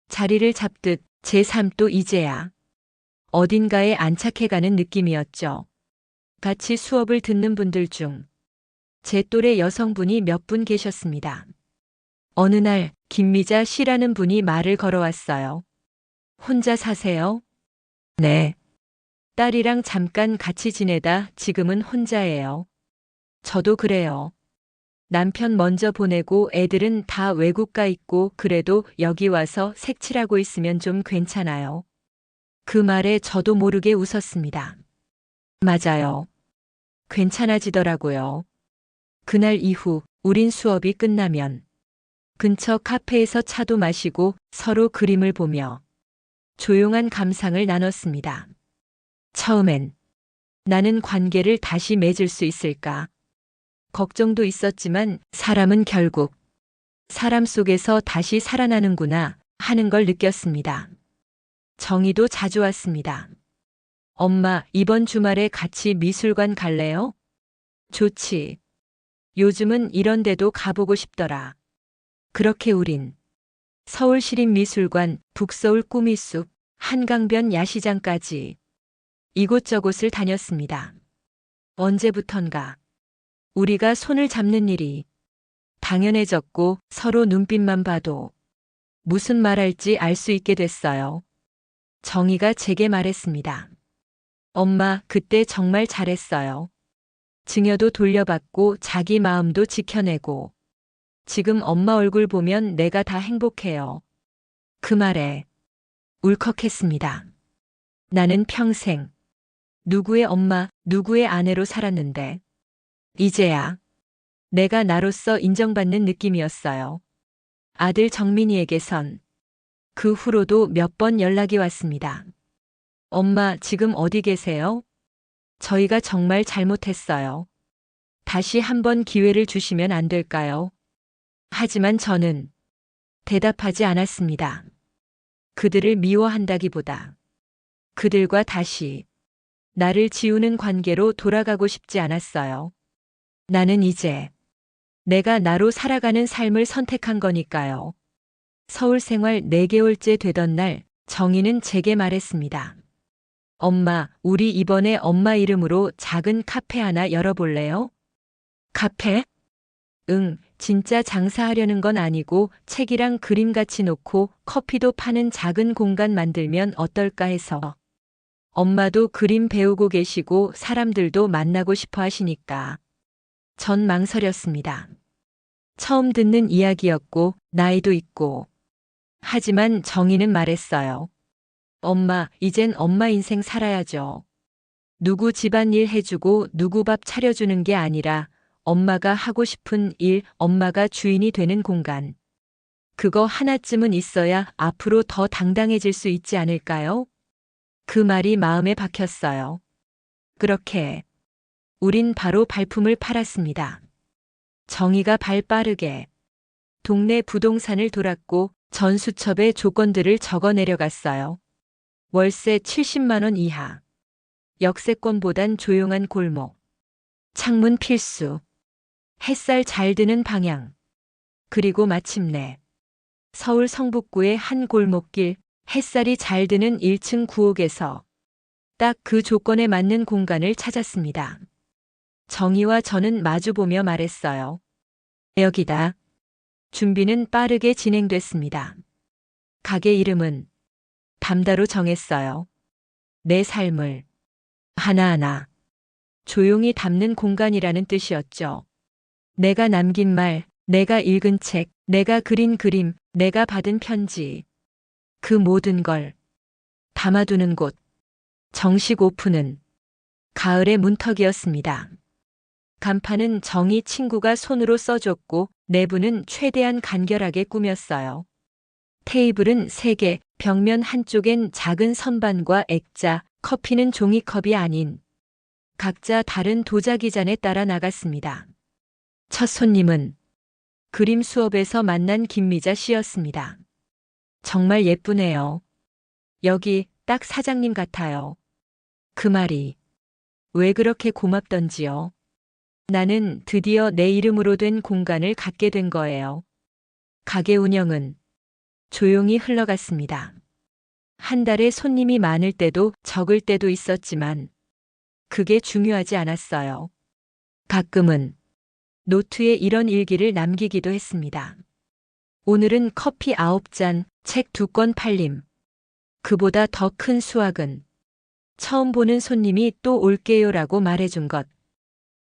자리를 잡듯 제 삶도 이제야 어딘가에 안착해가는 느낌이었죠. 같이 수업을 듣는 분들 중 제 또래 여성분이 몇 분 계셨습니다. 어느 날 김미자 씨라는 분이 말을 걸어왔어요. 혼자 사세요? 네. 딸이랑 잠깐 같이 지내다 지금은 혼자예요. 저도 그래요. 남편 먼저 보내고 애들은 다 외국 가 있고 그래도 여기 와서 색칠하고 있으면 좀 괜찮아요. 그 말에 저도 모르게 웃었습니다. 맞아요. 괜찮아지더라고요. 그날 이후 우린 수업이 끝나면 근처 카페에서 차도 마시고 서로 그림을 보며 조용한 감상을 나눴습니다. 처음엔 나는 관계를 다시 맺을 수 있을까? 걱정도 있었지만 사람은 결국 사람 속에서 다시 살아나는구나 하는 걸 느꼈습니다. 정희도 자주 왔습니다. 엄마, 이번 주말에 같이 미술관 갈래요? 좋지. 요즘은 이런 데도 가보고 싶더라. 그렇게 우린 서울시립미술관, 북서울 꾸미숲, 한강변 야시장까지 이곳저곳을 다녔습니다. 언제부턴가 우리가 손을 잡는 일이 당연해졌고 서로 눈빛만 봐도 무슨 말할지 알 수 있게 됐어요. 정희가 제게 말했습니다. 엄마, 그때 정말 잘했어요. 증여도 돌려받고 자기 마음도 지켜내고 지금 엄마 얼굴 보면 내가 다 행복해요. 그 말에 울컥했습니다. 나는 평생 누구의 엄마, 누구의 아내로 살았는데 이제야 내가 나로서 인정받는 느낌이었어요. 아들 정민이에게선 그 후로도 몇 번 연락이 왔습니다. 엄마, 지금 어디 계세요? 저희가 정말 잘못했어요. 다시 한번 기회를 주시면 안 될까요? 하지만 저는 대답하지 않았습니다. 그들을 미워한다기보다 그들과 다시 나를 지우는 관계로 돌아가고 싶지 않았어요. 나는 이제 내가 나로 살아가는 삶을 선택한 거니까요. 서울 생활 4개월째 되던 날 정희는 제게 말했습니다. 엄마, 우리 이번에 엄마 이름으로 작은 카페 하나 열어볼래요? 카페? 응, 진짜 장사하려는 건 아니고 책이랑 그림 같이 놓고 커피도 파는 작은 공간 만들면 어떨까 해서. 엄마도 그림 배우고 계시고 사람들도 만나고 싶어 하시니까. 전 망설였습니다. 처음 듣는 이야기였고 나이도 있고. 하지만 정희는 말했어요. 엄마, 이젠 엄마 인생 살아야죠. 누구 집안일 해주고 누구 밥 차려주는 게 아니라 엄마가 하고 싶은 일, 엄마가 주인이 되는 공간. 그거 하나쯤은 있어야 앞으로 더 당당해질 수 있지 않을까요? 그 말이 마음에 박혔어요. 그렇게 우린 바로 발품을 팔았습니다. 정희가 발 빠르게 동네 부동산을 돌았고 전수첩에 조건들을 적어 내려갔어요. 월세 70만 원 이하. 역세권보단 조용한 골목. 창문 필수. 햇살 잘 드는 방향. 그리고 마침내 서울 성북구의 한 골목길, 햇살이 잘 드는 1층 구옥에서 딱 그 조건에 맞는 공간을 찾았습니다. 정희와 저는 마주보며 말했어요. 여기다. 준비는 빠르게 진행됐습니다. 가게 이름은 담다로 정했어요. 내 삶을 하나하나 조용히 담는 공간이라는 뜻이었죠. 내가 남긴 말, 내가 읽은 책, 내가 그린 그림, 내가 받은 편지. 그 모든 걸 담아두는 곳. 정식 오픈은 가을의 문턱이었습니다. 간판은 정희 친구가 손으로 써줬고 내부는 최대한 간결하게 꾸몄어요. 테이블은 3개, 벽면 한쪽엔 작은 선반과 액자, 커피는 종이컵이 아닌 각자 다른 도자기 잔에 따라 나갔습니다. 첫 손님은 그림 수업에서 만난 김미자 씨였습니다. 정말 예쁘네요. 여기 딱 사장님 같아요. 그 말이 왜 그렇게 고맙던지요. 나는 드디어 내 이름으로 된 공간을 갖게 된 거예요. 가게 운영은 조용히 흘러갔습니다. 한 달에 손님이 많을 때도 적을 때도 있었지만 그게 중요하지 않았어요. 가끔은 노트에 이런 일기를 남기기도 했습니다. 오늘은 커피 9잔, 책 2권 팔림. 그보다 더 큰 수확은 처음 보는 손님이 또 올게요라고 말해준 것.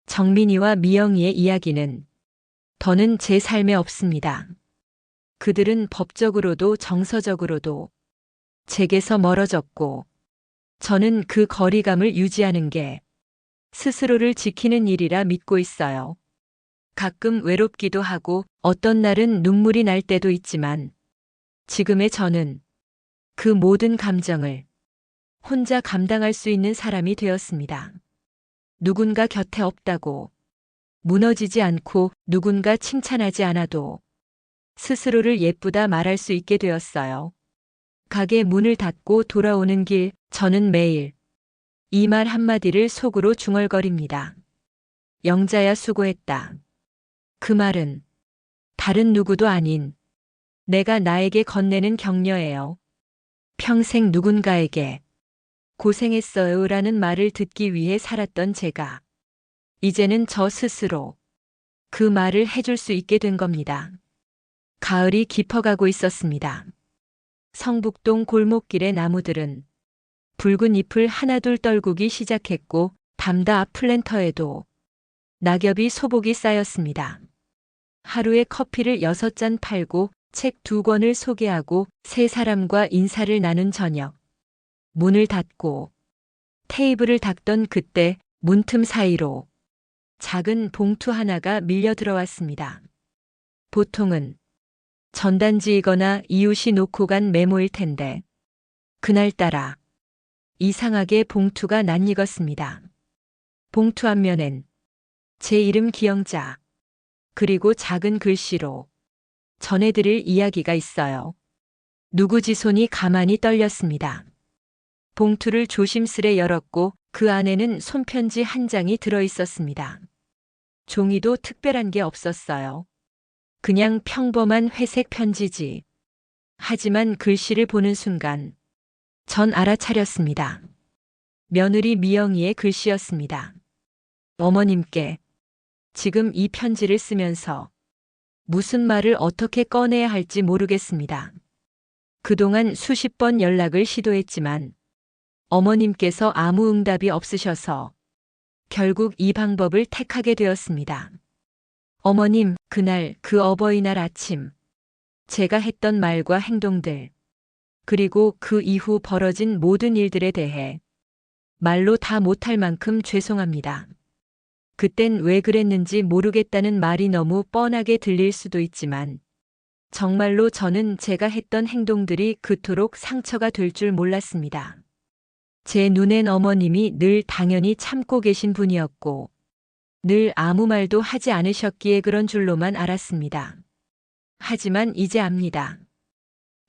정민이와 미영이의 이야기는 더는 제 삶에 없습니다. 그들은 법적으로도 정서적으로도 제게서 멀어졌고 저는 그 거리감을 유지하는 게 스스로를 지키는 일이라 믿고 있어요. 가끔 외롭기도 하고 어떤 날은 눈물이 날 때도 있지만 지금의 저는 그 모든 감정을 혼자 감당할 수 있는 사람이 되었습니다. 누군가 곁에 없다고 무너지지 않고 누군가 칭찬하지 않아도 스스로를 예쁘다 말할 수 있게 되었어요. 가게 문을 닫고 돌아오는 길, 저는 매일 이 말 한마디를 속으로 중얼거립니다. 영자야 수고했다. 그 말은 다른 누구도 아닌 내가 나에게 건네는 격려예요. 평생 누군가에게 고생했어요 라는 말을 듣기 위해 살았던 제가 이제는 저 스스로 그 말을 해줄 수 있게 된 겁니다. 가을이 깊어가고 있었습니다. 성북동 골목길의 나무들은 붉은 잎을 하나둘 떨구기 시작했고 담다 앞 플랜터에도 낙엽이 소복이 쌓였습니다. 하루에 커피를 6잔 팔고 책 2권을 소개하고 3사람과 인사를 나눈 저녁. 문을 닫고 테이블을 닦던 그때 문틈 사이로 작은 봉투 하나가 밀려 들어왔습니다. 보통은 전단지이거나 이웃이 놓고 간 메모일 텐데 그날따라 이상하게 봉투가 낯익었습니다. 봉투 앞면엔 제 이름 기영자 그리고 작은 글씨로 전해드릴 이야기가 있어요. 누구지 손이 가만히 떨렸습니다. 봉투를 조심스레 열었고 그 안에는 손편지 한 장이 들어 있었습니다. 종이도 특별한 게 없었어요. 그냥 평범한 회색 편지지. 하지만 글씨를 보는 순간 전 알아차렸습니다. 며느리 미영이의 글씨였습니다. 어머님께 지금 이 편지를 쓰면서 무슨 말을 어떻게 꺼내야 할지 모르겠습니다. 그동안 수십 번 연락을 시도했지만 어머님께서 아무 응답이 없으셔서 결국 이 방법을 택하게 되었습니다. 어머님, 그날 그 어버이날 아침 제가 했던 말과 행동들 그리고 그 이후 벌어진 모든 일들에 대해 말로 다 못할 만큼 죄송합니다. 그땐 왜 그랬는지 모르겠다는 말이 너무 뻔하게 들릴 수도 있지만 정말로 저는 제가 했던 행동들이 그토록 상처가 될 줄 몰랐습니다. 제 눈엔 어머님이 늘 당연히 참고 계신 분이었고 늘 아무 말도 하지 않으셨기에 그런 줄로만 알았습니다. 하지만 이제 압니다.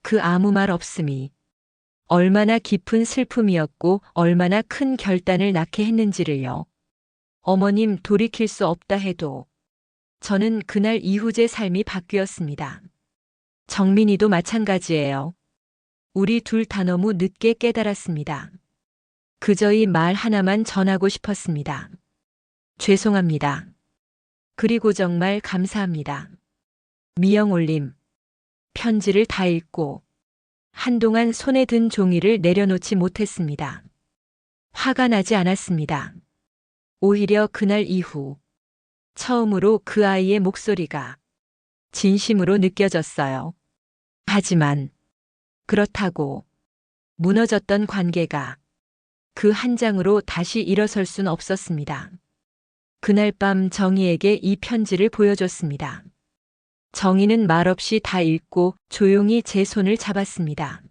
그 아무 말 없음이 얼마나 깊은 슬픔이었고 얼마나 큰 결단을 낳게 했는지를요. 어머님 돌이킬 수 없다 해도 저는 그날 이후 제 삶이 바뀌었습니다. 정민이도 마찬가지예요. 우리 둘 다 너무 늦게 깨달았습니다. 그저 이 말 하나만 전하고 싶었습니다. 죄송합니다. 그리고 정말 감사합니다. 미영 올림. 편지를 다 읽고 한동안 손에 든 종이를 내려놓지 못했습니다. 화가 나지 않았습니다. 오히려 그날 이후 처음으로 그 아이의 목소리가 진심으로 느껴졌어요. 하지만 그렇다고 무너졌던 관계가 그 한 장으로 다시 일어설 순 없었습니다. 그날 밤 정희에게 이 편지를 보여줬습니다. 정희는 말없이 다 읽고 조용히 제 손을 잡았습니다.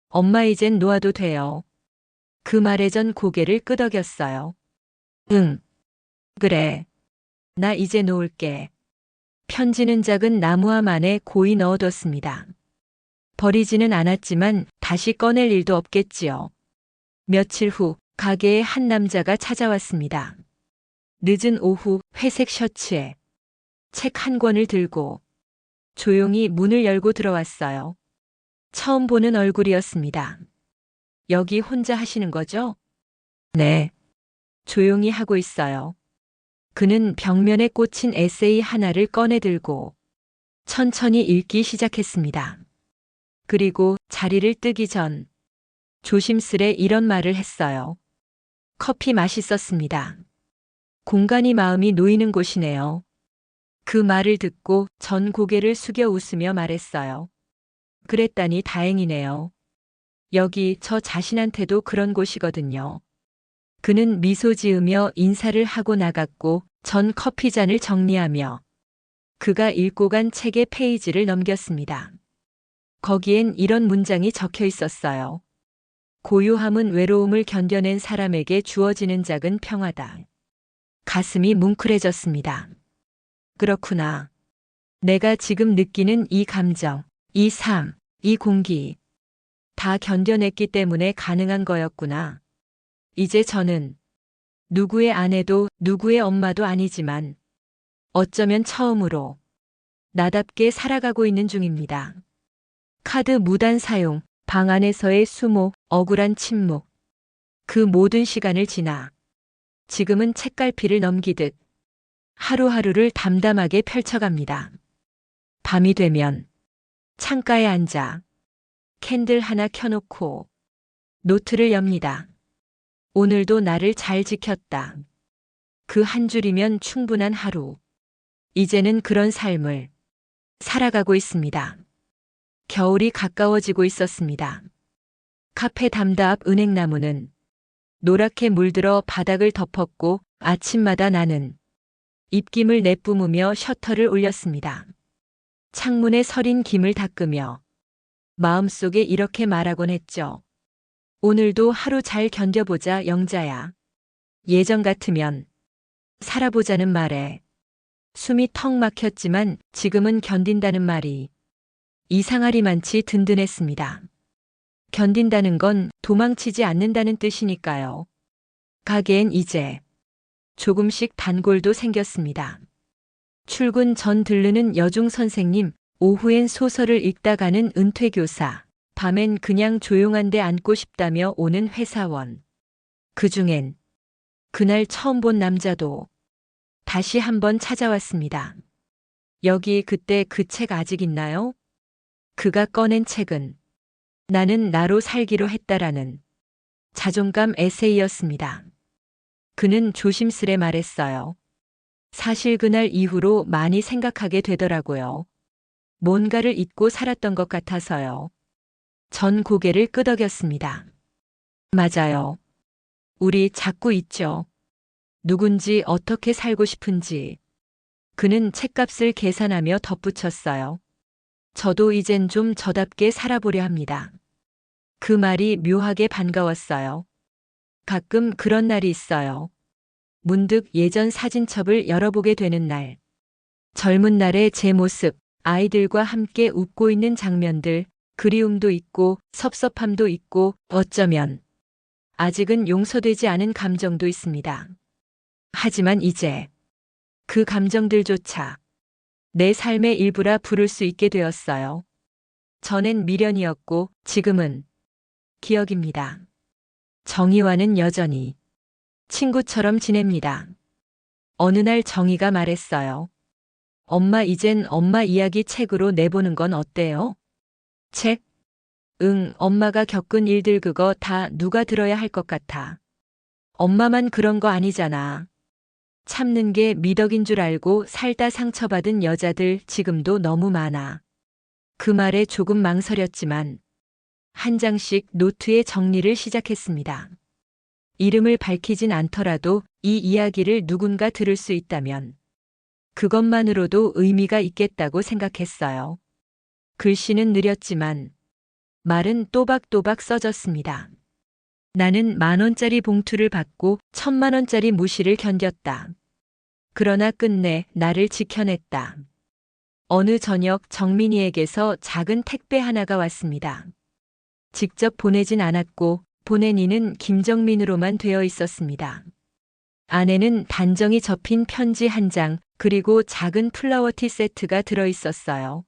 엄마 이젠 놓아도 돼요. 그 말에 전 고개를 끄덕였어요. 응, 그래. 나 이제 놓을게. 편지는 작은 나무함 안에 고이 넣어뒀습니다. 버리지는 않았지만 다시 꺼낼 일도 없겠지요. 며칠 후 가게에 한 남자가 찾아왔습니다. 늦은 오후 회색 셔츠에 책 한 권을 들고 조용히 문을 열고 들어왔어요. 처음 보는 얼굴이었습니다. 여기 혼자 하시는 거죠? 네. 조용히 하고 있어요. 그는 벽면에 꽂힌 에세이 하나를 꺼내 들고 천천히 읽기 시작했습니다. 그리고 자리를 뜨기 전 조심스레 이런 말을 했어요. 커피 맛있었습니다. 공간이 마음이 놓이는 곳이네요. 그 말을 듣고 전 고개를 숙여 웃으며 말했어요. 그랬다니 다행이네요. 여기 저 자신한테도 그런 곳이거든요. 그는 미소 지으며 인사를 하고 나갔고 전 커피잔을 정리하며 그가 읽고 간 책의 페이지를 넘겼습니다. 거기엔 이런 문장이 적혀 있었어요. 고요함은 외로움을 견뎌낸 사람에게 주어지는 작은 평화다. 가슴이 뭉클해졌습니다. 그렇구나. 내가 지금 느끼는 이 감정, 이 삶, 이 공기, 다 견뎌냈기 때문에 가능한 거였구나. 이제 저는 누구의 아내도 누구의 엄마도 아니지만 어쩌면 처음으로 나답게 살아가고 있는 중입니다. 카드 무단 사용, 방 안에서의 수모, 억울한 침묵. 그 모든 시간을 지나 지금은 책갈피를 넘기듯 하루하루를 담담하게 펼쳐갑니다. 밤이 되면 창가에 앉아 캔들 하나 켜놓고 노트를 엽니다. 오늘도 나를 잘 지켰다. 그 한 줄이면 충분한 하루. 이제는 그런 삶을 살아가고 있습니다. 겨울이 가까워지고 있었습니다. 카페 담다 앞 은행나무는 노랗게 물들어 바닥을 덮었고 아침마다 나는 입김을 내뿜으며 셔터를 올렸습니다. 창문에 서린 김을 닦으며 마음속에 이렇게 말하곤 했죠. 오늘도 하루 잘 견뎌보자, 영자야. 예전 같으면 살아보자는 말에 숨이 턱 막혔지만 지금은 견딘다는 말이 이상하리만치 든든했습니다. 견딘다는 건 도망치지 않는다는 뜻이니까요. 가게엔 이제 조금씩 단골도 생겼습니다. 출근 전 들르는 여중 선생님, 오후엔 소설을 읽다 가는 은퇴교사, 밤엔 그냥 조용한 데 앉고 싶다며 오는 회사원. 그중엔 그날 처음 본 남자도 다시 한번 찾아왔습니다. 여기 그때 그 책 아직 있나요? 그가 꺼낸 책은 나는 나로 살기로 했다라는 자존감 에세이였습니다. 그는 조심스레 말했어요. 사실 그날 이후로 많이 생각하게 되더라고요. 뭔가를 잊고 살았던 것 같아서요. 전 고개를 끄덕였습니다. 맞아요. 우리 자꾸 잊죠. 누군지 어떻게 살고 싶은지. 그는 책값을 계산하며 덧붙였어요. 저도 이젠 좀 저답게 살아보려 합니다. 그 말이 묘하게 반가웠어요. 가끔 그런 날이 있어요. 문득 예전 사진첩을 열어보게 되는 날. 젊은 날의 제 모습, 아이들과 함께 웃고 있는 장면들, 그리움도 있고 섭섭함도 있고 어쩌면 아직은 용서되지 않은 감정도 있습니다. 하지만 이제 그 감정들조차 내 삶의 일부라 부를 수 있게 되었어요. 전엔 미련이었고 지금은 기억입니다. 정희와는 여전히 친구처럼 지냅니다. 어느 날 정희가 말했어요. 엄마 이젠 엄마 이야기 책으로 내보는 건 어때요? 책? 응, 엄마가 겪은 일들 그거 다 누가 들어야 할 것 같아. 엄마만 그런 거 아니잖아. 참는 게 미덕인 줄 알고 살다 상처받은 여자들 지금도 너무 많아. 그 말에 조금 망설였지만 한 장씩 노트에 정리를 시작했습니다. 이름을 밝히진 않더라도 이 이야기를 누군가 들을 수 있다면 그것만으로도 의미가 있겠다고 생각했어요. 글씨는 느렸지만 말은 또박또박 써졌습니다. 나는 10,000원짜리 봉투를 받고 10,000원짜리 무시를 견뎠다. 그러나 끝내 나를 지켜냈다. 어느 저녁 정민이에게서 작은 택배 하나가 왔습니다. 직접 보내진 않았고 보낸 이는 김정민으로만 되어 있었습니다. 안에는 단정히 접힌 편지 한 장, 그리고 작은 플라워티 세트가 들어 있었어요.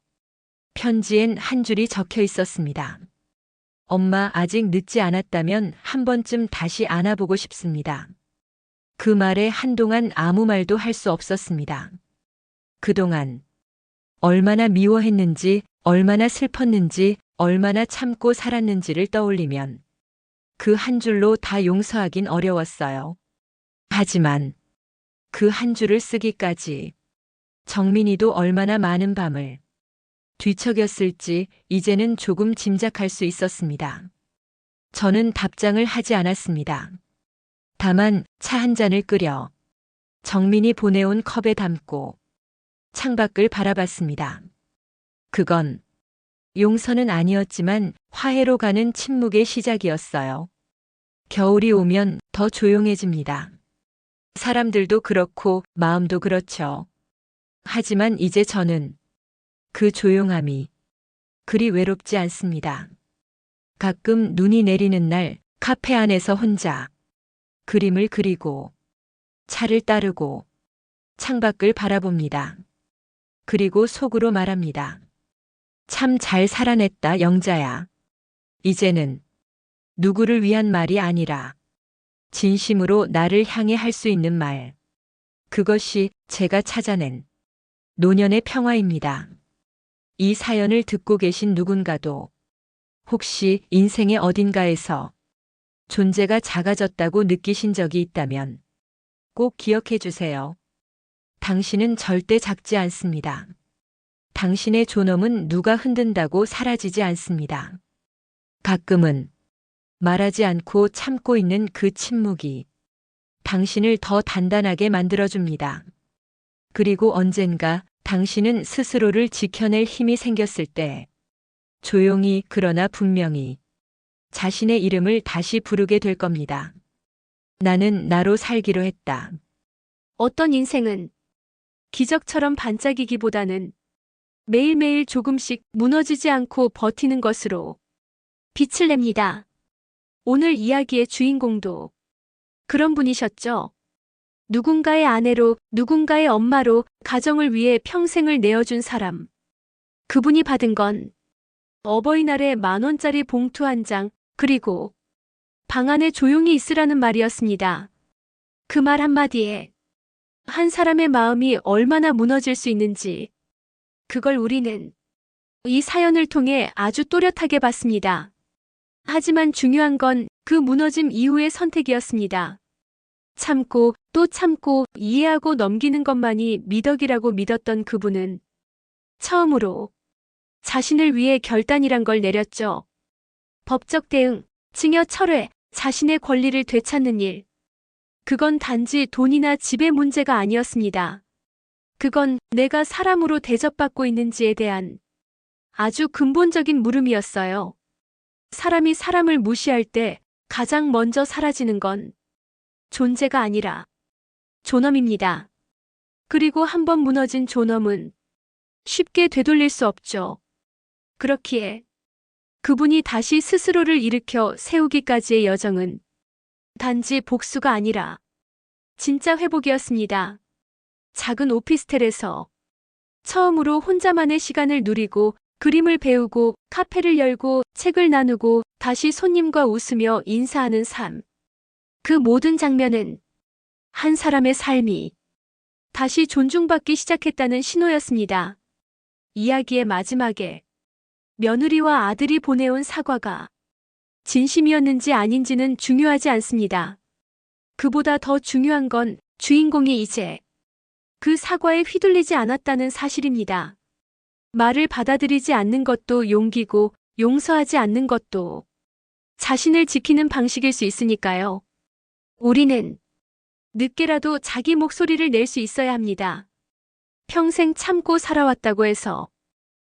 편지엔 한 줄이 적혀 있었습니다. 엄마, 아직 늦지 않았다면 한 번쯤 다시 안아보고 싶습니다. 그 말에 한동안 아무 말도 할 수 없었습니다. 그동안 얼마나 미워했는지, 얼마나 슬펐는지, 얼마나 참고 살았는지를 떠올리면 그 한 줄로 다 용서하긴 어려웠어요. 하지만 그 한 줄을 쓰기까지 정민이도 얼마나 많은 밤을 뒤척였을지 이제는 조금 짐작할 수 있었습니다. 저는 답장을 하지 않았습니다. 다만 차 한 잔을 끓여 정민이 보내온 컵에 담고 창밖을 바라봤습니다. 그건 용서는 아니었지만 화해로 가는 침묵의 시작이었어요. 겨울이 오면 더 조용해집니다. 사람들도 그렇고 마음도 그렇죠. 하지만 이제 저는 그 조용함이 그리 외롭지 않습니다. 가끔 눈이 내리는 날 카페 안에서 혼자 그림을 그리고 차를 따르고 창밖을 바라봅니다. 그리고 속으로 말합니다. 참 잘 살아냈다, 영자야. 이제는 누구를 위한 말이 아니라 진심으로 나를 향해 할 수 있는 말. 그것이 제가 찾아낸 노년의 평화입니다. 이 사연을 듣고 계신 누군가도 혹시 인생의 어딘가에서 존재가 작아졌다고 느끼신 적이 있다면 꼭 기억해 주세요. 당신은 절대 작지 않습니다. 당신의 존엄은 누가 흔든다고 사라지지 않습니다. 가끔은 말하지 않고 참고 있는 그 침묵이 당신을 더 단단하게 만들어줍니다. 그리고 언젠가 당신은 스스로를 지켜낼 힘이 생겼을 때 조용히 그러나 분명히 자신의 이름을 다시 부르게 될 겁니다. 나는 나로 살기로 했다. 어떤 인생은 기적처럼 반짝이기보다는 매일매일 조금씩 무너지지 않고 버티는 것으로 빛을 냅니다. 오늘 이야기의 주인공도 그런 분이셨죠. 누군가의 아내로, 누군가의 엄마로 가정을 위해 평생을 내어준 사람. 그분이 받은 건 어버이날에 10,000원짜리 봉투 한 장, 그리고 방 안에 조용히 있으라는 말이었습니다. 그 말 한마디에 한 사람의 마음이 얼마나 무너질 수 있는지, 그걸 우리는 이 사연을 통해 아주 또렷하게 봤습니다. 하지만 중요한 건 그 무너짐 이후의 선택이었습니다. 참고 또 참고 이해하고 넘기는 것만이 미덕이라고 믿었던 그분은 처음으로 자신을 위해 결단이란 걸 내렸죠. 법적 대응, 증여 철회, 자신의 권리를 되찾는 일. 그건 단지 돈이나 집의 문제가 아니었습니다. 그건 내가 사람으로 대접받고 있는지에 대한 아주 근본적인 물음이었어요. 사람이 사람을 무시할 때 가장 먼저 사라지는 건 존재가 아니라 존엄입니다. 그리고 한번 무너진 존엄은 쉽게 되돌릴 수 없죠. 그렇기에 그분이 다시 스스로를 일으켜 세우기까지의 여정은 단지 복수가 아니라 진짜 회복이었습니다. 작은 오피스텔에서 처음으로 혼자만의 시간을 누리고 그림을 배우고 카페를 열고 책을 나누고 다시 손님과 웃으며 인사하는 삶. 그 모든 장면은 한 사람의 삶이 다시 존중받기 시작했다는 신호였습니다. 이야기의 마지막에 며느리와 아들이 보내온 사과가 진심이었는지 아닌지는 중요하지 않습니다. 그보다 더 중요한 건 주인공이 이제 그 사과에 휘둘리지 않았다는 사실입니다. 말을 받아들이지 않는 것도 용기고 용서하지 않는 것도 자신을 지키는 방식일 수 있으니까요. 우리는 늦게라도 자기 목소리를 낼 수 있어야 합니다. 평생 참고 살아왔다고 해서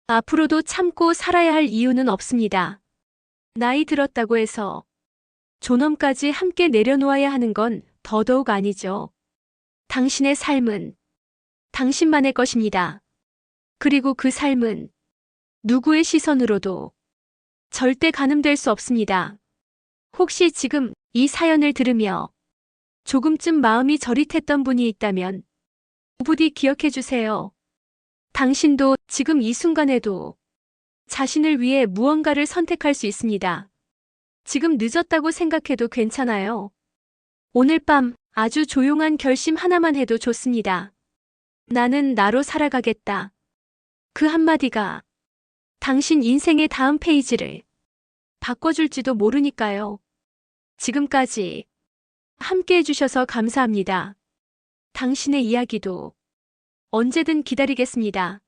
앞으로도 참고 살아야 할 이유는 없습니다. 나이 들었다고 해서 존엄까지 함께 내려놓아야 하는 건 더더욱 아니죠. 당신의 삶은 당신만의 것입니다. 그리고 그 삶은 누구의 시선으로도 절대 가늠될 수 없습니다. 혹시 지금 이 사연을 들으며 조금쯤 마음이 저릿했던 분이 있다면 부디 기억해 주세요. 당신도 지금 이 순간에도 자신을 위해 무언가를 선택할 수 있습니다. 지금 늦었다고 생각해도 괜찮아요. 오늘 밤 아주 조용한 결심 하나만 해도 좋습니다. 나는 나로 살아가겠다. 그 한마디가 당신 인생의 다음 페이지를 바꿔줄지도 모르니까요. 지금까지 함께 해주셔서 감사합니다. 당신의 이야기도 언제든 기다리겠습니다.